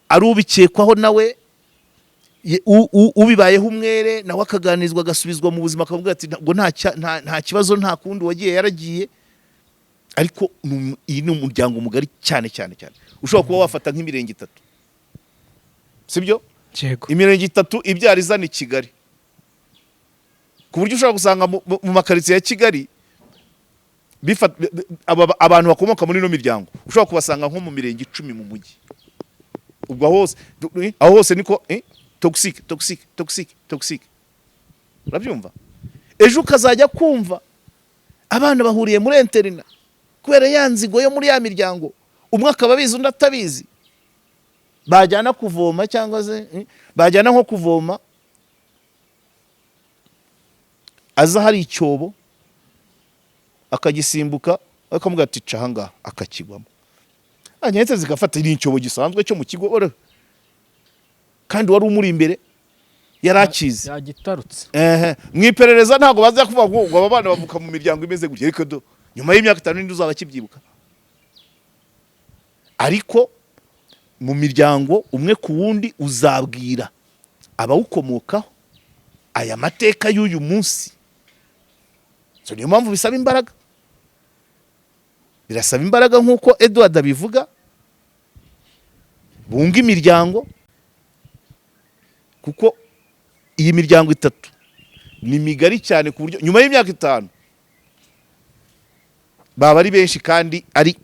ari ubikekwaho nawe ubibayeho umwere nawe akaganirizwa, agasubizwa mu buzima, akavuga ati ngo nta kibazo, nta kundi, wagiye yaragiye. Ariko iyi ni umuryango mugari cyane, ushobora kuba wafata nk'imirenge 3, sibyo? Imirenge 3 ibyara izana i Kigali, ku buryo ushobora gusanga mu makaritsiye ya Kigali abantu bakomoka muri ino miryango ushobora kubasanga nko mu mirenge 10 mu mujyi. Ubwo aho hose niko toxic. Urabyumva? Ejo ukazajya kumva abana bahuriye muri interina kubera yanzigo yo muri ya miryango, umwe akaba abizi undi atabizi, bajyana kuvoma, cyangwa se bajyana nko kuvoma, aza hari icyobo akagisimbuka, akamubwira ati ca hanga, akakigwamo. Anyetse zigafata ni icyobo gisanzwe cyo mu kigo, kandi wari umuri imbere yarakize yagitarutse. Mwiperereza ntago baza kuvuga ngo aba bana bavuka mu miryango imeze gutya, ariko do nyuma y'imyaka 5 ndi uzaba kibyibuka. Ariko mu miryango umwe ku wundi uzabwira abawukomokaho aya mateka y'uyu munsi. So niyo mpamvu bisaba imbaraga, birasaba imbaraga nk'uko Edward abivuga, bunga imiryango, kuko iyi miryango 3 ni migari cyane, ku buryo nyuma y'imyaka 5 baba ari benshi, kandi ari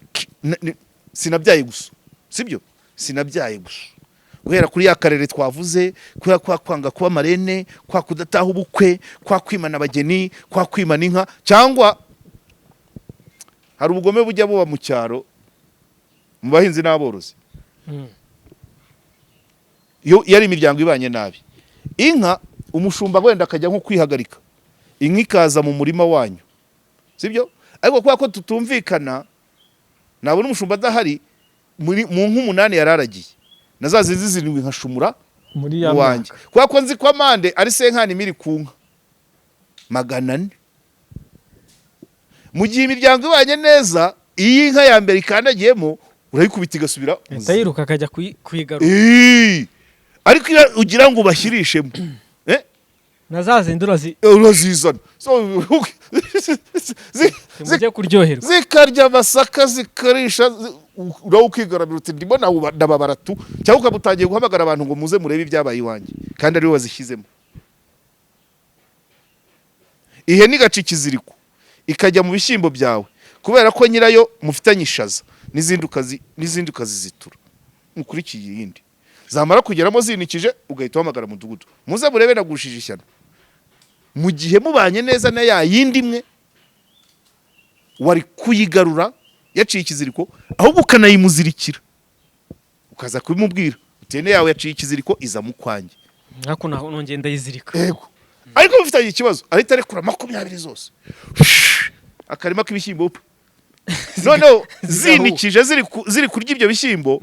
sinabyaye gusa, sibyo? Sinabyaye gusa, guhera kuri ya karere twavuze, kwa kwanga kuba marene, kwa kudataha ubukwe, kwa kwimana abageni, kwa kwimana inka, cyangwa hari ubugome bujya buba mu cyaro mu bahinzi n'aborozi. Iyo yari imiryango ibanye nabi, inka umushumba wenda akajya nko kwihagarika, inka ikaza mu murima wanyu, sibyo? Ariko kubera ko tutumvikana, nabona umushumba adahari, mu nk'umunani yararagiye, nazazinzi zirindwi nkashumura muri wanjye, kubera ko nzi ko amande ari senkani miri ku nka 400. Mu gihe imiryango ibanye neza, iyi nka ya mbere ikandagiyemo urayikubita igasubira yiruka akajya kuyigarura. Ariko ugira ngo ubashyirishemo nazazindi urazizana zijya kuryoherwa, zikarya amasaka zikarisha, uraho ukigarabira uti ndimo ndababara tu, cyangwa ukabutangiye guhamagara abantu ngo muze murebe ibyabaye iwanjye kandi ari we wazishyizemo. Ihene igaca ikiziriko ikajya mu bishyimbo byawe kubera ko nyirayo mufitanye ishaza, n'izindi ukazizitura, mukurikiye iyindi, zamara kugeramo zinikije ugahita uhamagara mudugudu muze murebe nagushije ishyano. Mu gihe mubanye neza na ya yindi imwe wari kuyigarura yaciye ikiziriko, ahubwo ukanayimuzirikira ukaza kubimubwira utene yawe yaciye ikiziriko iza mu kwanjye, ariko naho nongenda yizirika. Yego, ariko bifitanye ikibazo ahita arekura 20 zose akarima k'ibishyimbo noneho zinikije ziri kurya ibyo bishyimbo,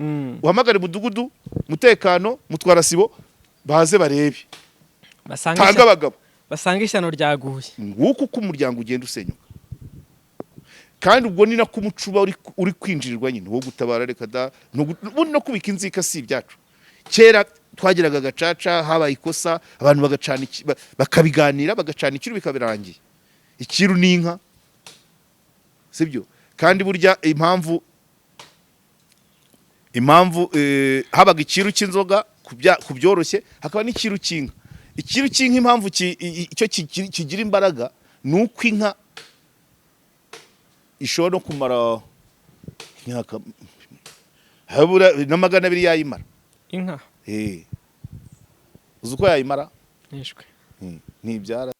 uhamagare mudugudu, mutekano, mutwara sibo baze barebe, tanga abagabo basanga ishyano ryaguye. Nguko uko umuryango ugenda usenyuka, kandi ubwo ni nako umucuba uri kwinjirirwa nyine wo gutabara. Reka da no kubika inzika si ibyacu. Kera twagiraga gacaca, habaye ikosa abantu bagacana bakabiganira, bagacana ikiru bikabirangiye. Ikiru n'inka, sibyo? Kandi burya impamvu habaga ikiru cy'inzoga kubyoroshye, hakaba n'ikiru cy'inka. Ikiru cy'inka impamvu icyo kigira imbaraga nuko inka ishobora no kumara imyaka habura na 200 yayimara. Inka uzi uko yayimara? Nishwe ntibyara.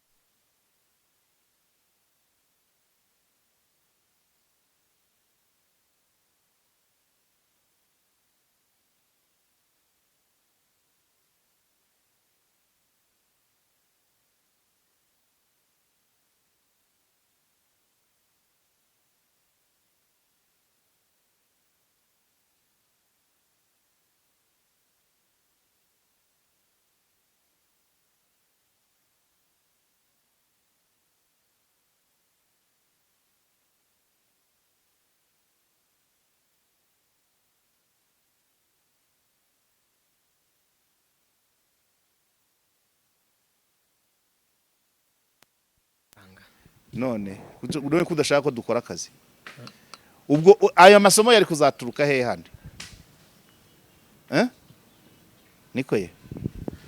None kudashaka ko dukora akazi, ubwo aya masomo yari kuzaturuka he handi? Niko ye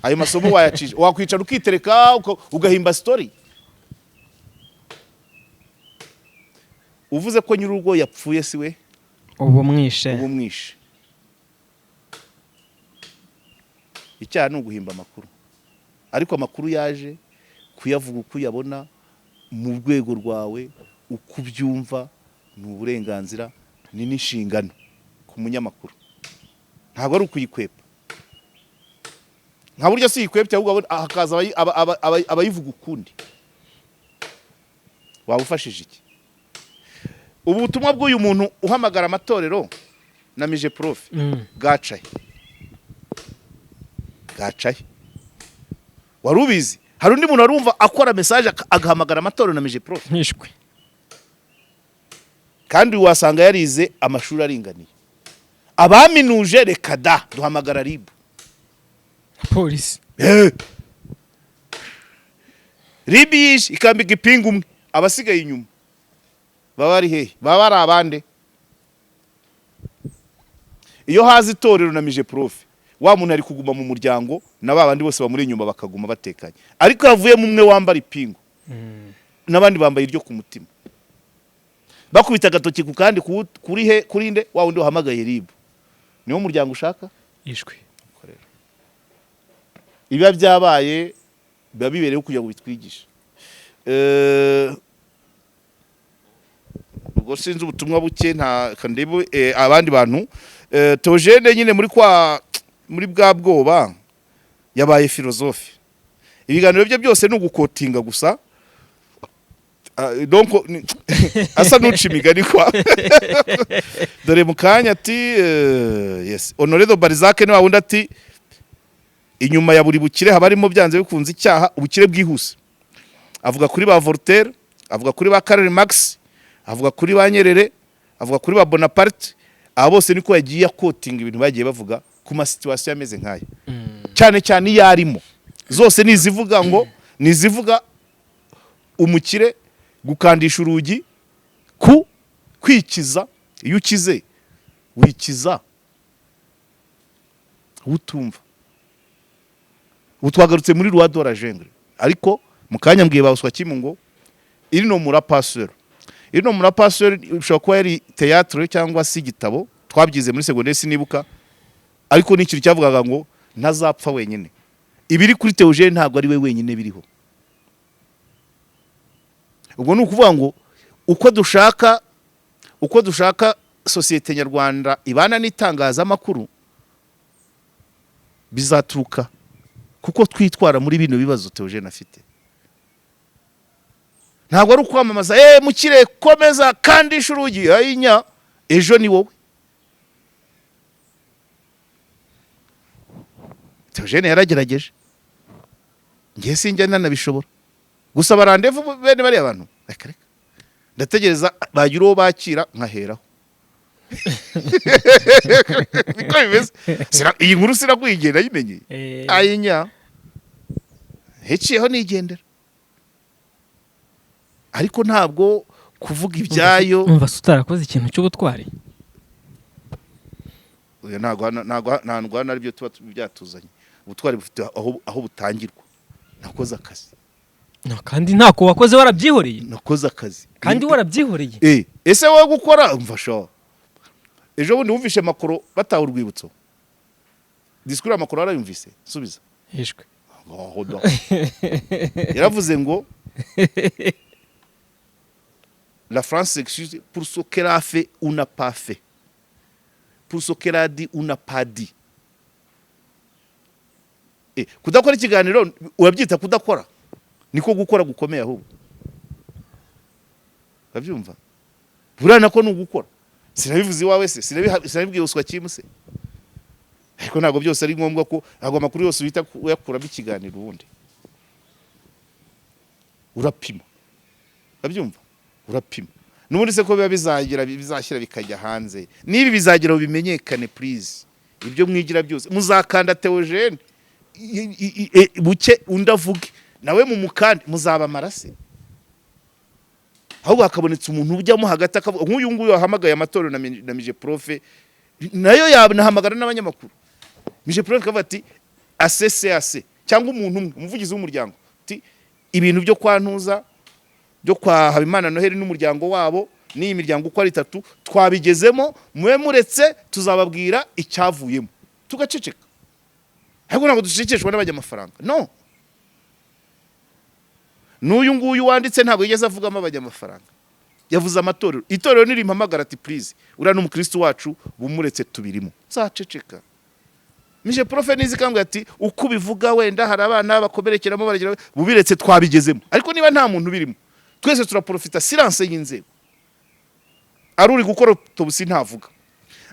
ayo masomo wayacije, wakwicara ukitereka ugahimba story. Uvuze ko nyurugo yapfuye siwe ubu mwishe. Icyaha ni uguhimba amakuru, ariko amakuru yaje kuyavuga uko uyabona mu rwego rwawe, uko ubyumva, ni uburenganzira, ni n'inshingano ku munyamakuru, ntabwo ari ukuyikwepa. Nka buryo si yikwepye, ahubwo hakaza abayivuga ukundi. Waba ufashije iki? Ubu butumwa bw'uyu muntu uhamagara amatorero na Mije Prof gacaye wari ubizi? Hari undi muntu arumva akora message agahamagara amatorero na Mije Prof? Nishwe. Kandi wasanga yarize amashuri aringaniye. Abaminuje reka da duhamagara RIB, polisi. RIB yish ikambika ipinga umwe, abasigaye inyuma baba ari hehe? Baba ari abande? Iyo hazi itorero na Mije Prof, wa muntu ari kuguma mu muryango na babandi bose bamuri inyuma bakaguma batekanye, ariko yavuye mu umwe wambara ipingo n'abandi bambaye iryo ku mutima, bakubita agatoki ku kandi kuri nde? Wa wundi wahamagaye RIB. Niwo muryango ushaka? Ishwe. ibiba byabaye biba bibereyeho kugira ngo bitwigishe. Ubwo sinzi ubutumwa buke nta kandebo abandi bantu. Theogene nyine muri bwa bwoba yabaye filozofe. Ibiganiro bye byose ni ugukotinga gusa. Donc asa n'uca imigani kwa dore mu kanya ati yes Honoré de Balzac ni wawundi ati inyuma ya buri bukire haba harimo byanze bikunze icyaha ubukire bwihuse. Avuga kuri ba Voltaire, avuga kuri ba Karl Marx, avuga kuri ba Nyerere, avuga kuri ba Bonaparte. Aba bose niko yagiye akotinga ibintu bagiye bavuga ku ma situation ameze nk'aya. Cyane cyane yarimo zose nizivuga ngo nizivuga umukire gukandisha urugi ku kwikiza. Iyo ukize wikiza utumva. Utwagarutse muri Roi de la Jungle ariko mukanya mbwiye bawuswa kimu ngo iri no mura passeur. Iri no mura passeur ushobora kuba yari théâtre cyangwa si igitabo twabyize muri secondaire sinibuka, ariko n'ikintu cyavugaga ngo ntazapfa wenyine. Ibiri kuri Theogene ntabwo ari we wenyine biriho. Ubwo ni ukuvuga ngo uko dushaka societe nyarwanda ibana n'itangazamakuru bizaturuka kuko twitwara muri bino bibazo Theogene afite. Ntabwo ari ukwamamaza mukire komeza kandisha urugi ayinya ejo ni wowe. Theogene yaragerageje ngiye sinjya nanabishobora gusa barandevu bene bari abantu reka ndategereza bagira uwo bakira nkaheraho. Niko bimeze iyi nkuru sirakwigenda yimenye ayinya heciyeho nigendera ariko ntabwo kuvuga ibyayo. Umva sutarakoze ikintu cy'ubutwari. Oya ntabwo ari byo tuba byatuzanye. Ubutwari bufite aho butangirwa. Nakoze akazi. No kandi ntako wakoze warabyihoreye. Nakoze akazi. Kandi warabyihoreye. Ese wowe gukora umfasha. Ejo bundi wumvishe makoro bataha urwibutso. Discours makoro arayumvise. Subiza. Hishwe. Hodo. Yaravuze ngo la France s'excuse pour ce qu'elle a fait ou n'a pas fait. Pour ce qu'elle a dit ou n'a pas dit. Kudakora ikiganiro urabyita kudakora. Niko gukora gukomeye ahubwo. Babyumva? Burana ko n'ugukora. Sinabivuze iwawe se, sinabibwiye uswa kimuse. Ariko ntabwo byose ari ngombwa ko agwa makuru yose uhita uyakuramo ikiganiro ubundi. Urapima. Babyumva? Urapima. N'ubundi se ko biba bizashyira bikajya hanze. Nibi bizagira bimenyekane please. Ibyo mwigira byose muzakanda Theogene buke undavuge nawe mu mukandi muzaba marase. Ahubwo hakabonetse umuntu ujyamo hagati akavuga nk'uyu nguyu wahamagaye amatorero na Mije Profe nayo yahamagara n'abanyamakuru. Mije Profe akavuga ati ACCAC cyangwa umuntu umuvugizi w'umuryango ati ibintu byo kwantuza byo kwa Habimana Noheli n'umuryango wabo n'iyi miryango uko ari 3 twabigezemo mwe muretse tuzababwira icyavuyemo tugaceceka. Ahubwo ntabwo dushikishwa n'abajya amafaranga. No. N'uyu nguyu wanditse ntabwo yigeze avugamo abajya amafaranga. Yavuze amatorero. Itorero nirimpamagara ati please ura n'umukristo wacu bumuretse tubirimo. Zaceceka. Mije Profe nizikambwe ati uko bivuga wenda hari abana bakomerekeramo baragira bubiretse twabigezemo. Ariko niba nta muntu birimo twese turaprofita silence y'inzego. Aruri gukora autobusi ntavuga.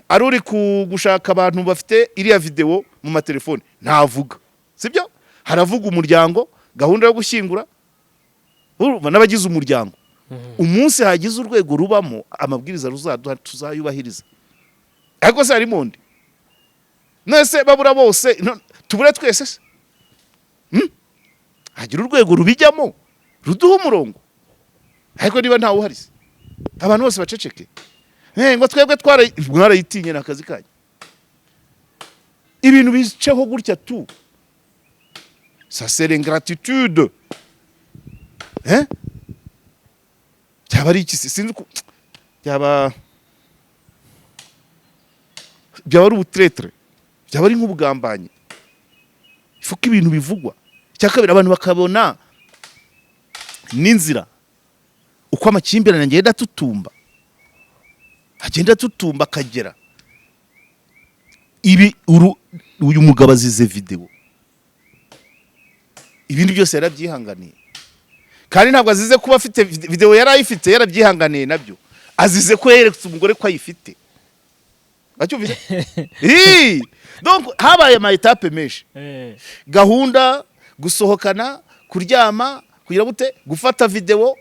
Aruri gushaka abantu bafite iriya video mu matelefone ntavuga. Sibyo? Haravuga umuryango, gahunda yo gushyingura. Urumva n'abagize umuryango. Umunsi hagize urwego rubamo amabwiriza ruzaduha tuzayubahiriza. Ariko se harimo ndi. Nese babura bose tubure twese se. Hagira urwego rubijyamo ruduha umurongo. Ariko niba ntawe uhari se. Abantu bose baceceke. Ngo twebwe twarayitinye nakazi kanyu. Ibintu biceho gutya tu. Ça c'est l'ingratitude. Cyaba ari iki sinzi ko byaba ari ubutretre. Byaba ari nk'ubugambanyi. ifuka ibintu bivugwa. Icya kabiri abantu bakabona n'inzira uko amakimbirane agenda atutumba akagera. Uyu mugabo azize video, ibindi byose yarabyihanganiye, kandi ntabwo azize kuba afite video, yarayifite yarabyihanganiye nabyo, azize ko yeretse umugore ko ayifite. Bacyumvise? Donc habaye ama etape menshi, gahunda, gusohokana, kuryama, kugira gute, gufata video,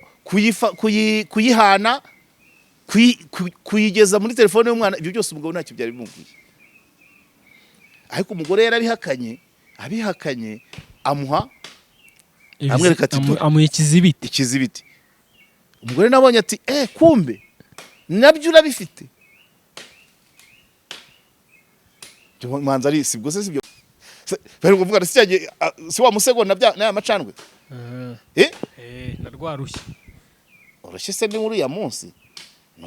kuyihana, kuyigeza muri telefone y'umwana. Ibyo byose umugabo ntacyo byari bimubwiye, ariko umugore abihakanye amuha amwereka ati amuha ikizibiti. Umugore nabonye ati kumbe nabyo urabifite. Manza ari sibwo se sibyo bari kuvuga si wa musego n'aya macandwe narwarushye oroshye se ni muri ya munsi ni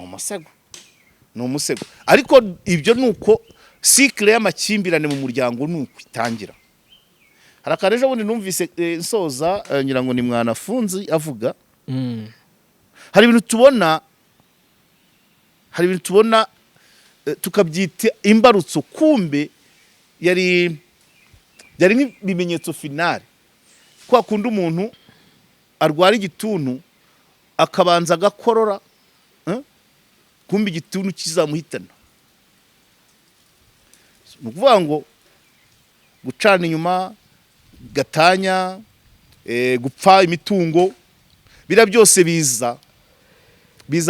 umusego. Ariko ibyo nuko cycle y'amakimbirane mu muryango nuko itangira. Harakareje bundi numvise nsoza ngira ngo ni Mwanafunzi avuga hari ibintu tubona tukabyita imbarutso, kumbe yari nk'ibimenyetso finale. Kwa kundi umuntu arwara igituntu akabanza agakorora, kumbe igituntu kizamuhitana. Ni ukuvuga ngo gucana inyuma, gatanya, gupfa imitungo, bira byose biza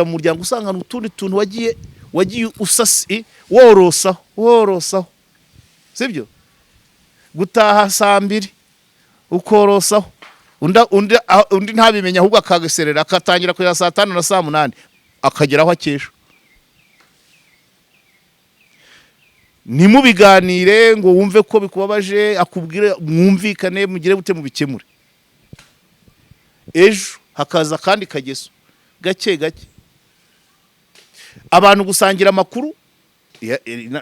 mu muryango. Usanga n'utundi tuntu wagiye usasi worosaho, sibyo? Gutaha saa 2 ukorosaho, undi ntabimenya, ahubwo akageserera, akatangira kugera saa 5 na saa 8 akageraho akesha. Nimubiganire ngo wumve ko bikubabaje, akubwire mwumvikane, mugire bute mubikemure. Ejo hakaza kandi kageso gake abantu gusangira amakuru.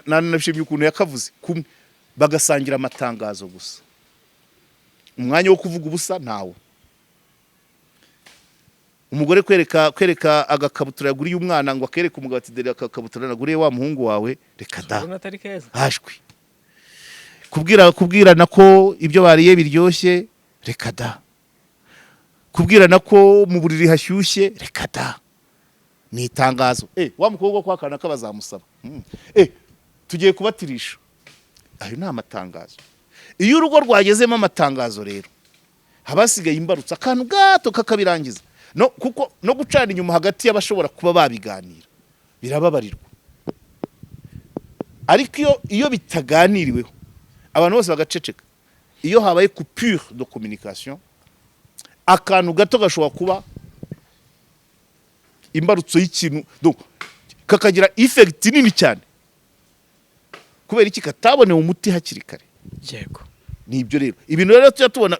Nanashimye ukuntu yakavuze kumwe, bagasangira amatangazo gusa, umwanya wo kuvuga ubusa ntawo. Umugore kwereka agakabutura yaguriye umwana ngo akereke umugabo ati dere akakabutura naguriye wa muhungu wawe, reka da hashwi. Kubwirana ko ibyo bariye biryoshye, reka da. Kubwirana ko mu buriri hashyushye, reka da. Ni itangazo. Wa mukobwa kwa kana kabazamusaba, tugiye kubatirisha. Ayo ni amatangazo. Iyo urugo rwagezemo amatangazo rero habasigaye imbarutsa akantu gato kakabirangiza. Kuko no gucana inyuma hagati y'abashobora kuba babiganira birababarirwa. Ariko iyo bitaganiriweho abantu bose bagaceceka, iyo habaye coupure de communication, akantu gato gashobora kuba imbarutso y'ikintu, donc kakagira effect nini cyane, kubera iki katabone umuti hakiri kare. Yego, nibyo rero ibintu rero tubona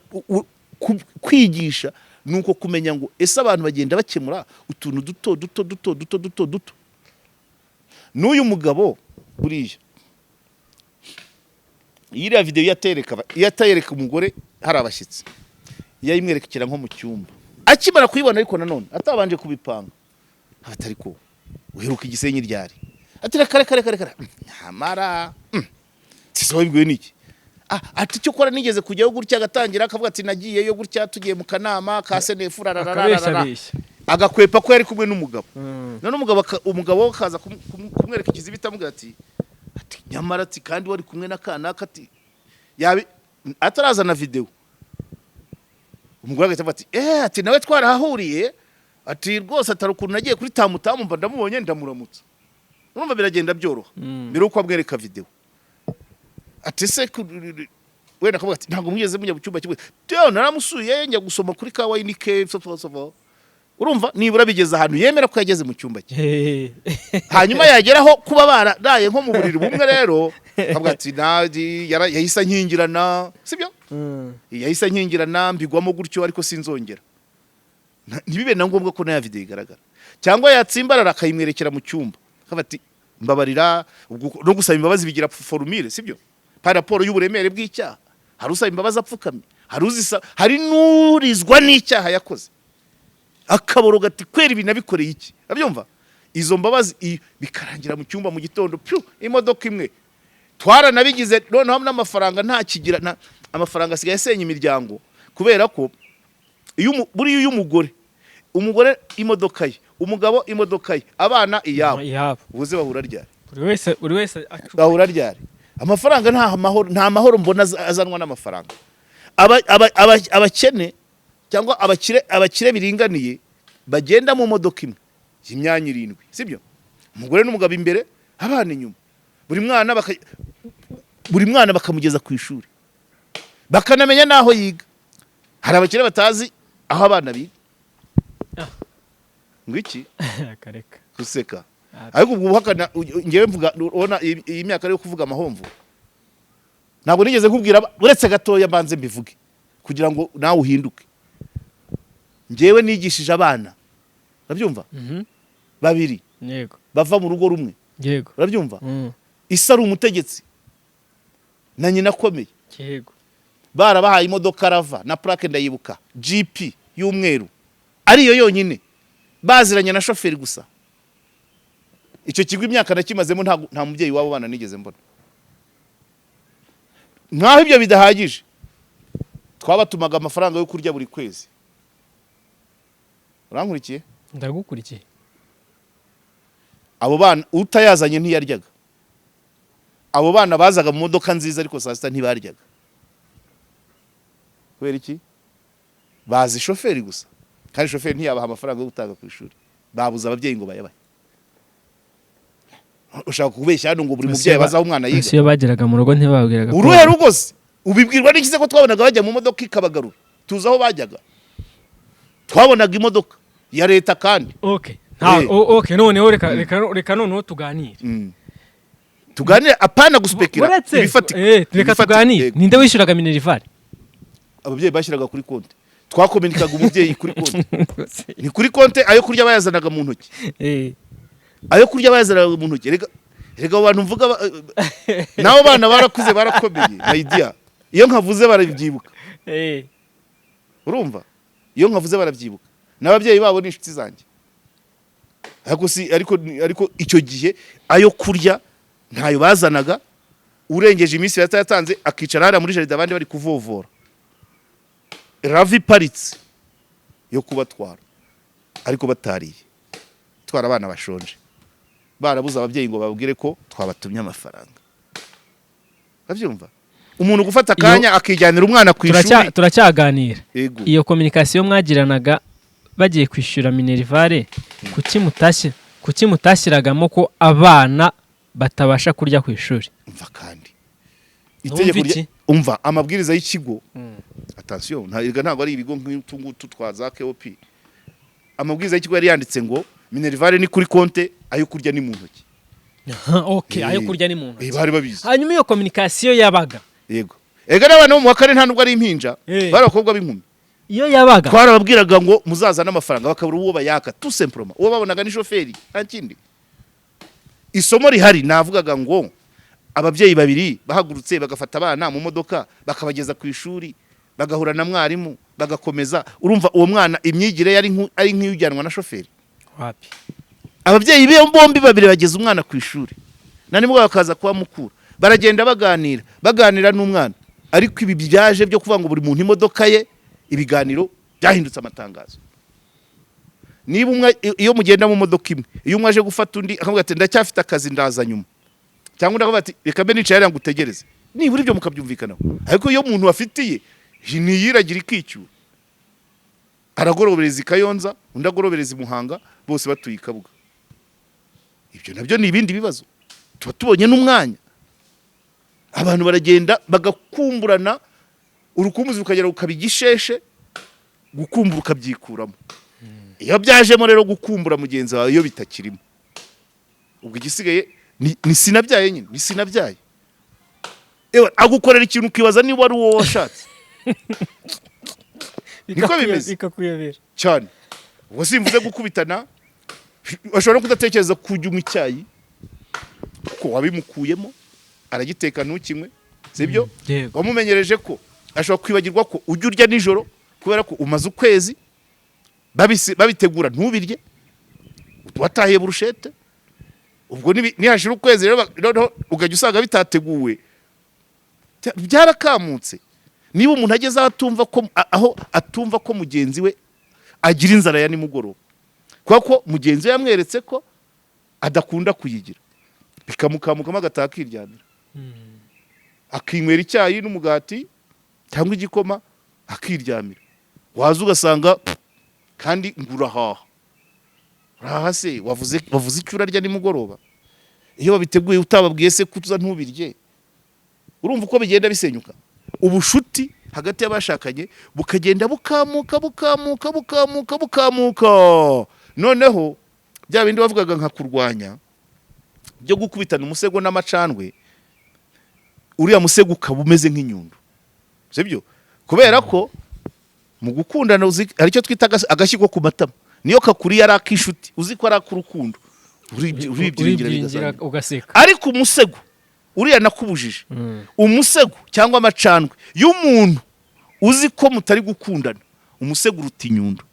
kwigisha nuko kumenya ngo ese abantu bagenda bakemura utuntu duto. N'uyu mugabo buriya iriya video yatayereka umugore hari abashyitsi, yayimwerekera nko mu cyumba, akimara kuyibona ariko nanone atabanje kubipanga, atari ko uheruka Igisenyi ryari, ati kare nyamara sisohoye bigwe niki. Ati cyo kora nigeze kujyayo gutya, agatangira akavuga ati nagiyeyo gutya, tugiye mu kanama ka SNF agakwepa ko yari kumwe n'umugabo. None umugabo akaza kumwereka ikizibita amugira ati nyamara ati kandi wari kumwe n'akana ati atarazana video. Umugore agahita ati ati nawe twarahahuriye, ati rwose atari ukuntu nagiye kuri tamutamu mba ndamubonye ndamuramutsa. Urumva biragenda byoroha mbere uko abwereka video. Ati se wenda akavuga ati ntabwo mugeze mujya mu cyumba kimwe, tyo naramusuye njya gusoma kuri ka wine cave so. Urumva nibura bigeze ahantu yemera ko yageze mu cyumba cye. Hanyuma yageraho kuba baradaye nko mu buriri bumwe rero akavuga ati yahise nkingirana, sibyo? Yahise nkingirana mbigwamo gutyo, ariko sinzongera. Ntibibe na ngombwa ko na video igaragara, cyangwa yatsimbarara akayimwerekera mu cyumba akavuga ati mbabarira, no gusaba imbabazi bigira formule, sibyo? Pa raporo y'uburemere bw'icyaha hari usaba imbabazi apfukamye, hari n'urizwa n'icyaha yakoze akaboro gati kwera ibi nabikoreye iki, abyumva izo mbabazi bikarangira mu cyumba mu gitondo imodoka imwe twaranabigize noneho n'amafaranga nta kigira amafaranga asigaye asenya imiryango kubera ko buriya iyo umugore imodoka ye, umugabo imodoka ye, abana iyabo ubuze bahura ryari, buri wese bahura ryari, amafaranga nta mahoro mbona azanwa n'amafaranga. Abakene cyangwa abakire biringaniye bagenda mu modoka imwe y'imyanya 7, sibyo, umugore n'umugabo imbere, abana inyuma, buri mwana bakamugeza ku ishuri bakanamenya naho yiga. Hari abakire batazi aho abana biga ngwiki kareka kuseka, ariko ubwo uhakana ngewe mvuga ubona iyi myaka yo kuvuga amahomvu ntabwo nigeze nkubwira uretse gatoya mbanze mbivuge kugira ngo nawe uhinduke. Ngewe nigishije abana urabyumva babiri yego bava mu rugo rumwe yego urabyumva isa ari umutegetsi na nyina akomeye yego barabahaye imodoka rava na plaque ndayibuka GP y'umweru ariyo yonyine baziranye na shoferi gusa. Icyo kigo imyaka nakimazemo nta mubyeyi wabo bana nigeze mbona. Nkaho ibyo bidahagije twabatumaga amafaranga yo kurya buri kwezi. Urankurikiye? Ndagukurikiye. Abo bana utayazanye ntiyaryaga. Abo bana bazaga mu modoka nziza ariko saa sita ntibaryaga. Kubera iki? Bazi shoferi gusa. Kandi shoferi ntiyabaha amafaranga yo gutanga ku ishuri. Babuza ababyeyi ngo bayabahe. Ushaka kubeshya hano ngo buri mubyeyi bazaho umwana yiga. Iyo bageraga mu rugo ntibabwiraga. Uruhe rugose ubibwirwa n'ikize ko twabonaga bajya mu modoka ikabagarura. Tuzaho bajyaga. Twabonaga imodoka ya leta kandi. Okay. Okay, noneho reka noneho tuganire. Tuganire apana guspekira ibifatika. Reka tuganire. Ninde wishyuraga minerivare? Ababyeyi bashyiraga kuri konti. Twakominikaga umubyeyi kuri konti. Ni kuri konti ayo kurya bayazanaga mu ntoki. Ayo kurya bayazanaga mu ntoki. Rega abantu mvuga naho bana barakuze barakomeye na idea. Iyo nkavuze barabyibuka. Urumva? Iyo nkavuze barabyibuka. N'ababyeyi babo ni inshuti zanjye. Ariko icyo gihe ayo kurya ntayo bazanaga, urengeje iminsi yatanze akicara hara muri jaride abandi bari kuvovora. Ravi paritse yo kubatwara ariko batariye. Twara abana bashonje. Barabuza ababyeyi ngo babwire ko twabatumye amafaranga. Bavyumva? Umuntu gufata kanya akijyanira umwana ku ishuri. Turacyaganira. Iyo communication mwagiranaga bagiye kwishyura minerivare kuki mutashyiragamo ko abana batabasha kurya ku ishuri. Umva kandi itegeko umva amabwiriza y'ikigo. Attention ntabwo ari ibigo nk'utungutu twaza KOP. Amabwiriza y'ikigo yari yanditse ngo minerivare ni kuri konte, ayo kurya ni mu ntoki. Okay, ayo kurya ni mu ntoki. Bari babizi. Hanyuma iyo communication yabaga. Yego. Ega n'abana bo mu wakare nta nubwo ari impinja, barakobwa b'inkumi. Iyo yabaga twarababwiraga ngo muzaza n'amafaranga bakabura uwo bayaka tout simplement. Uwo babonaga ni shoferi nta kindi. Isomo rihari navugaga ngo ababyeyi babiri bahagurutse bagafata abana mu modoka bakabageza ku ishuri bagahura na mwarimu bagakomeza. Urumva uwo mwana imyigire ari nk'iyujyanwa na shoferi. Wapi? Ababyeyi be bombi babiri bageze umwana ku ishuri. Nani mugabo bakaza kuba mukuru. Baragenda baganira n'umwana. Ariko ibi byaje byo kuvuga ngo buri muntu imodoka ye, ibiganiro byahindutse amatangazo. Niba umwe iyo mugenda mu modoka imwe, iyo umwe aje gufata undi akavuga ati ndacyafite akazi ndaza nyuma. Cyangwa ndavuga ati reka mbe nicaye ngo utegereze. Nibura ibyo mukabyumvikanaho. Ariko iyo umuntu afitiye niyiragira ikicyura. Aragorobereza Kayonza, undi agorobereza Muhanga, bose batuye Kabuga. Ibyo nabyo ni ibindi bibazo. Tuba tubonye n'umwanya. Abantu baragenda bagakumburana, urukumbuzi rukagera ukabigisheshe, gukumbura ukabyikuramo. Iyo byajemo rero gukumbura mugenzi wawe iyo bitakirimo. Ubwo igisigaye ni sinabyaye nyine, ni sinabyaye. Agukorera ikintu ukibaza niba ari wowe washatse. Niko bimeze. Bikakuyobera. Cyane. Ubwo simvuze gukubitana, bashobora kudatekereza kujya mu icyayi ko wabimukuyemo aragiteka ntukimwe, sibyo? Wamumenyereje ko ashobora kwibagirwa ko ujya urya nijoro kubera ko umaze ukwezi babitegura ntubirye watahiye burushete. Ubwo nihashira ukwezi rero ukajya usanga bitateguwe, byarakamutse. Niba umuntu ageze aho atumva ko mugenzi we agira inzara ya nimugoroba, kuko mugenzi we yamweretse ko adakunda kuyigira, bikamukamukamo agataha akiryamira, akinywera icyayi n'umugati cyangwa igikoma akiryamira. Waza ugasanga kandi ngurahaha se wavuze icyo urarya nimugoroba. Iyo babiteguye utababwiye se kutuza ntubirye, urumva uko bigenda bisenyuka. Ubushuti hagati y'abashakanye bukagenda bukamuka. Noneho bya bindi bavugaga nka kurwanya byo gukubitana umusego n'amacandwe, uriya musego ukaba umeze nk'inyundo, sibyo? Kubera ko mu gukundana aricyo twita agashyigo ku matama, niyo kakuriye ari akishuti uzi ko ari akurukundo, uribyiringira ugaseka. Ariko umusego uriya nakubujije, umusego cyangwa amacandwe y'umuntu uzi ko mutari gukundana, umusego uruta inyundo.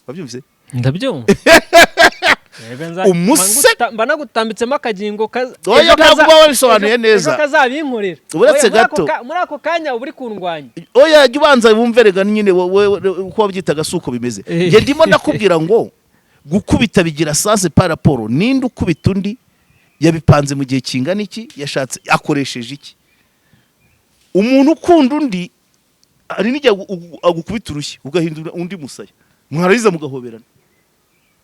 Wabyumvise? Ndabyumva. Mbana gutambitsemo akagingo oya ntabwo wabisobanuye neza, kazabinkorera uretse gato muri ako kanya uri kundwanya. Oya jya ubanza wumve rega nyine uko wabyitaga suko bimeze. Nge ndimo nakubwira ngo gukubita bigira sase paraporo, ninde ukubita undi yabipanze mu gihe kingana iki, yashatse akoresheje iki. Umuntu ukunda undi ari nijya agukubita urushyi ugahindura undi musaya, mwarayiza mugahoberana.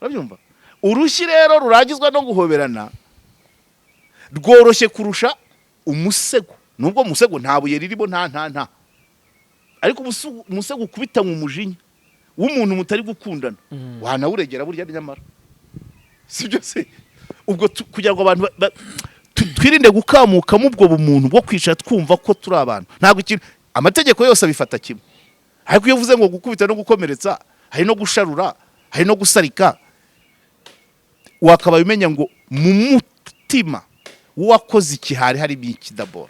Urabyumva? Urushyi rero ruragizwa no guhoberana rworoshye kurusha umusego, nubwo umusego nta buye ririmo nta ariko umusego ukubita mu mujinya w'umuntu mutari gukundana, wanawuregera burya nyamara, sibyo se? Ubwo kugira ngo abantu twirinde gukamuka mu bwo bumuntu bwo kwicara twumva ko turi abantu, ntabwo ikintu amategeko yose abifata kimwe. Ariko iyo uvuze ngo gukubita no gukomeretsa, hari no gusharura, hari no gusarika, wakabaye umenya ngo mu mutima wakoze iki hari ikidaboro,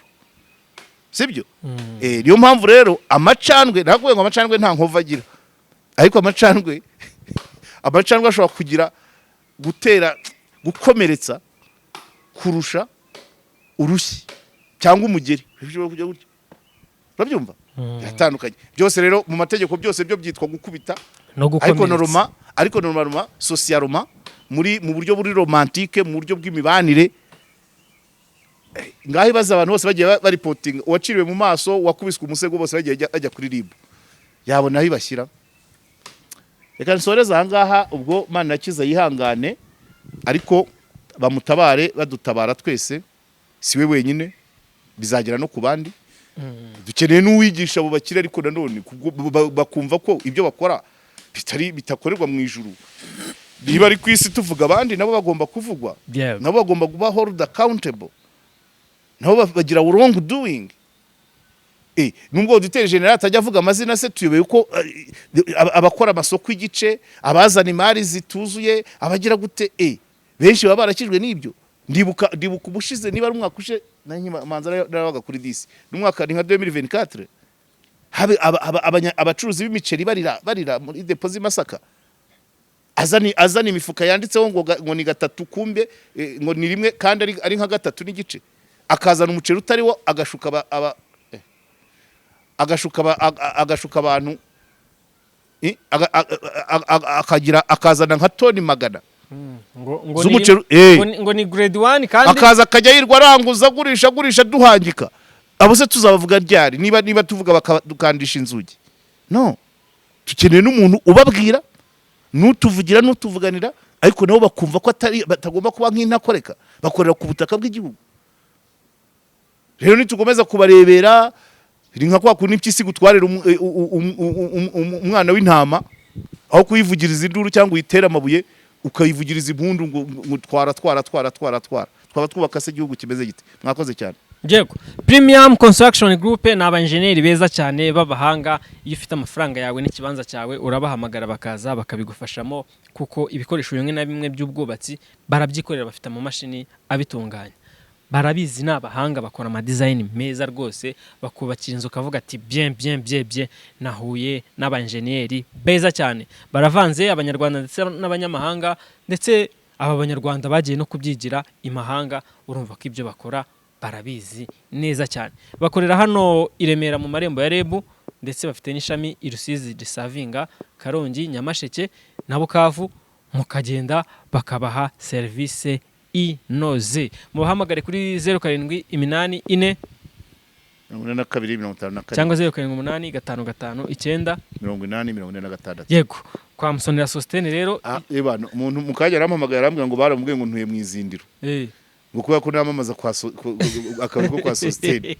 sibyo? Niyo mpamvu rero amacandwe, nakubwiye ngo amacandwe nta nkova agira, ariko amacandwe ashobora kugira gutera gukomeretsa kurusha urushyi cyangwa umugeri. Urabyumva? Yatandukanye byose rero mu mategeko, byose byo byitwa gukubita no gukomeretsa. Ariko normal socialement mu buryo buri romantique, mu buryo bw'imibanire. Ngaho ibaza abantu bose bagiye baripotinga uwaciriwe mu maso, wakubiswe umusego, bose bagiye ajya kuri RIB, yabona aho ibashyira. Reka nsoreza aha ngaha, ubwo Mana yakiza yihangane, ariko bamutabare, badutabara twese, siwe wenyine, bizagera no ku bandi. Dukeneye n'uwigisha abo bakire, ariko nanone bakumva ko ibyo bakora bitakorerwa mu ijuru. Niba ari ku isi tuvuga, abandi nabo bagomba kuvugwa, nabo bagomba kuba hold accountable, nabo bagira wrong doing. Nubwo auditeur general atajya avuga amazina se, tuyobewe ko abakora amasoko y'igice, abazana imari zituzuye, abagira gute, benshi baba barakijwe n'ibyo. Ndibuka ubushize, niba ari umwaka ushe manza narabaga kuri disi, n'umwaka ni nka 2024, abacuruzi b'imiceri barira muri depo z'Imasaka, azani imifuka yanditseho ngo ni gatatu, kumbe ngo ni rimwe kandi ari nka gatatu n'igice. Akazana umuceri utariwo, agashuka abantu, akazana nka toni 100 ngo ni grade 1, kandi akaza akajya yirwa aranguza agurisha duhangika. Abo se tuzabavuga ryari niba tuvuga bakadukandisha inzugi? No, tukeneye n'umuntu ubabwira, n'utuvugira n'utuvuganira, ariko nabo bakumva ko batagomba kuba nk'intakoreka, bakorera ku butaka bw'igihugu. Rero nitugomeza kubarebera, iri nka kwa kundi impyisi gutwarira umwana w'intama, aho kuyivugiriza induru cyangwa uyitera amabuye, ukayivugiriza impundu ngo twara. Twaba twubaka se igihugu kimeze gite? Mwakoze cyane. Yego, Premium Construction Group ni abanjeneri beza cyane b'abahanga. Iyo ufite amafaranga yawe n'ikibanza cyawe, urabahamagara bakaza bakabigufashamo, kuko ibikoresho bimwe na bimwe by'ubwubatsi barabyikorera, bafite mu mashini abitunganya. barabizi n'abahanga bakora ama design meza rwose bakubakira inzu ukavuga ati bien nahuye n'abanjeniyeri beza cyane baravanze abanyarwanda ndetse n'abanyamahanga ndetse aba banyarwanda bagiye no kubyigira imahanga urumva ko ibyo bakora barabizi neza cyane bakorera hano i Remera mu marembo ya Rebu ndetse bafite n'ishami i Rusizi Gisavinga Karongi Nyamasheke na Bukavu mukagenda bakabaha service inoze mubahamagare kuri 0784 42 cyangwa 0785 8 yego kwa Musonera Sostene rero umuntu mukajya arampamagara arambwira ngo baramubwiye ngo ntuye mu izindiro Mukuba ko namamaza kwa akarugo kwa Sostene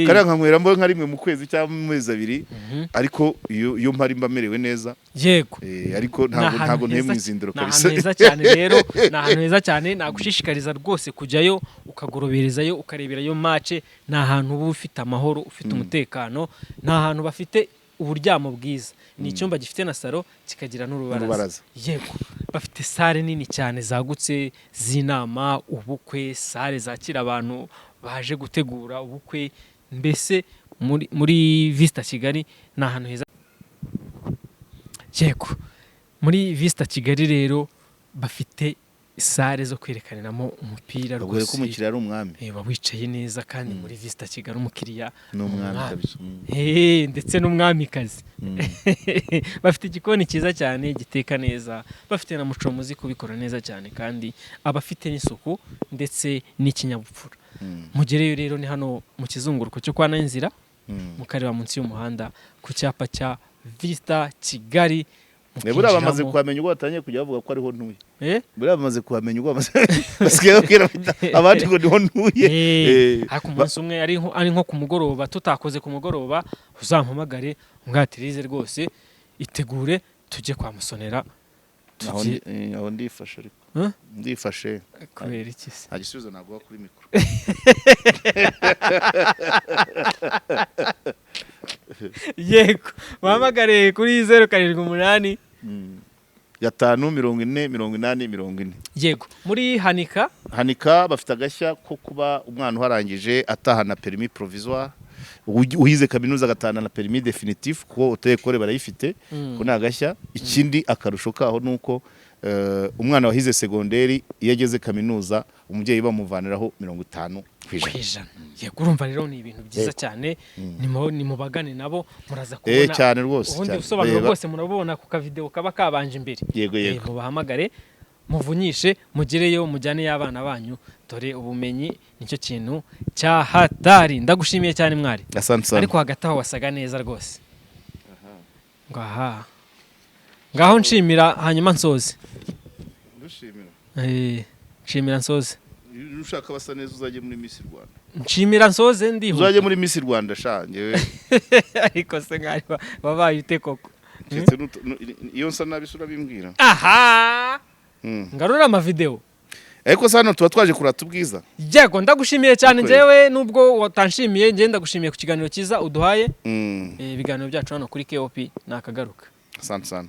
kara nkanywera mbo nka rimwe mu kwezi cyangwa mu mezi abiri ariko iyo mpari mbamerewe neza yego ariko ntago nte mu izindiro kabisa neza cyane rero nahantu heza cyane nagushishikariza rwose kujyayo ukagoroberezayo ukareberayo match na hantu uba ufite amahoro ufite umutekano na hantu bafite uburyamo bwiza ni icyumba gifite na salo kikagira n'urubaraza yego bafite sale nini cyane zagutse z'inama ubukwe sale zakira abantu baje gutegura ubukwe mbese muri Vista Kigali na ahantu heza yego muri Vista Kigali rero bafite sale zo kwerekaniramo umupira rwose ko umukiriya ari umwami wicaye neza kandi muri Vista Kigali umukiriya n'umwami kabisa ndetse n'umwamikazi bafite igikoni cyiza cyane giteka neza bafite na muco muzi kubikora neza cyane kandi abafite n'isuku ndetse n'ikinyabupfura mugereyo rero ni hano mu kizunguruko cyo kwa Nanzira mukareba munsi y'umuhanda ku cyapa cya Vista Kigali Nebura bamaze kuhamenya ubwo batangiye kujya bavuga ko ariho ntuye bura bamaze kuhamenya ubwo basigaye babwira abandi ngo niho ntuye ariko umunsi umwe ari nko ku mugoroba tutakoze ku mugoroba uzampamagare umwatirize rwose itegure tujye kwa Musonera aho ndifashe ariko ndifashe kubera iki se nta gisubizo naguha kuri mikoro yego bahamagare kuri 078 540 yego muri Hanika bafite agashya ko kuba umwana uharangije atahana permis provisoire uhize kaminuza agatahana na permis définitif ko utekore barayifite ko nagashya ikindi akarusho kaho nuko umwana wahize segonderi iyo ageze kaminuza umubyeyi bamuvaniraho 50% yego urumva rero ni ibintu byiza cyane ni mubagane nabo muraza kubona cyane rwose ubundi busobanuro bwose murabona ku kavideo kaba kabanje imbere yego mubahamagare muvunyishe mugereyo mujyane y'abana banyu dore ubumenyi nicyo kintu cya hatari ndagushimiye cyane mwari ariko hagati aho wasaga neza rwose ngaho nshimira hanyuma nsoze nshimira nsoze ushaka basa neza uzaje muri Miss Rwanda nshimira nsoze ndiho uzaje muri Miss Rwanda shanje ariko se ngari babaye ute koko iyo nsa nabisura bimbwira ngarura ama video ariko sano tuba twaje kurata ubwiza yego ndagushimiye cyane njewe nubwo watanshimiye nje ndagushimiye ku kiganiro cyiza uduhaye ibiganiro byacu hano kuri KOP nakagaruka asante sana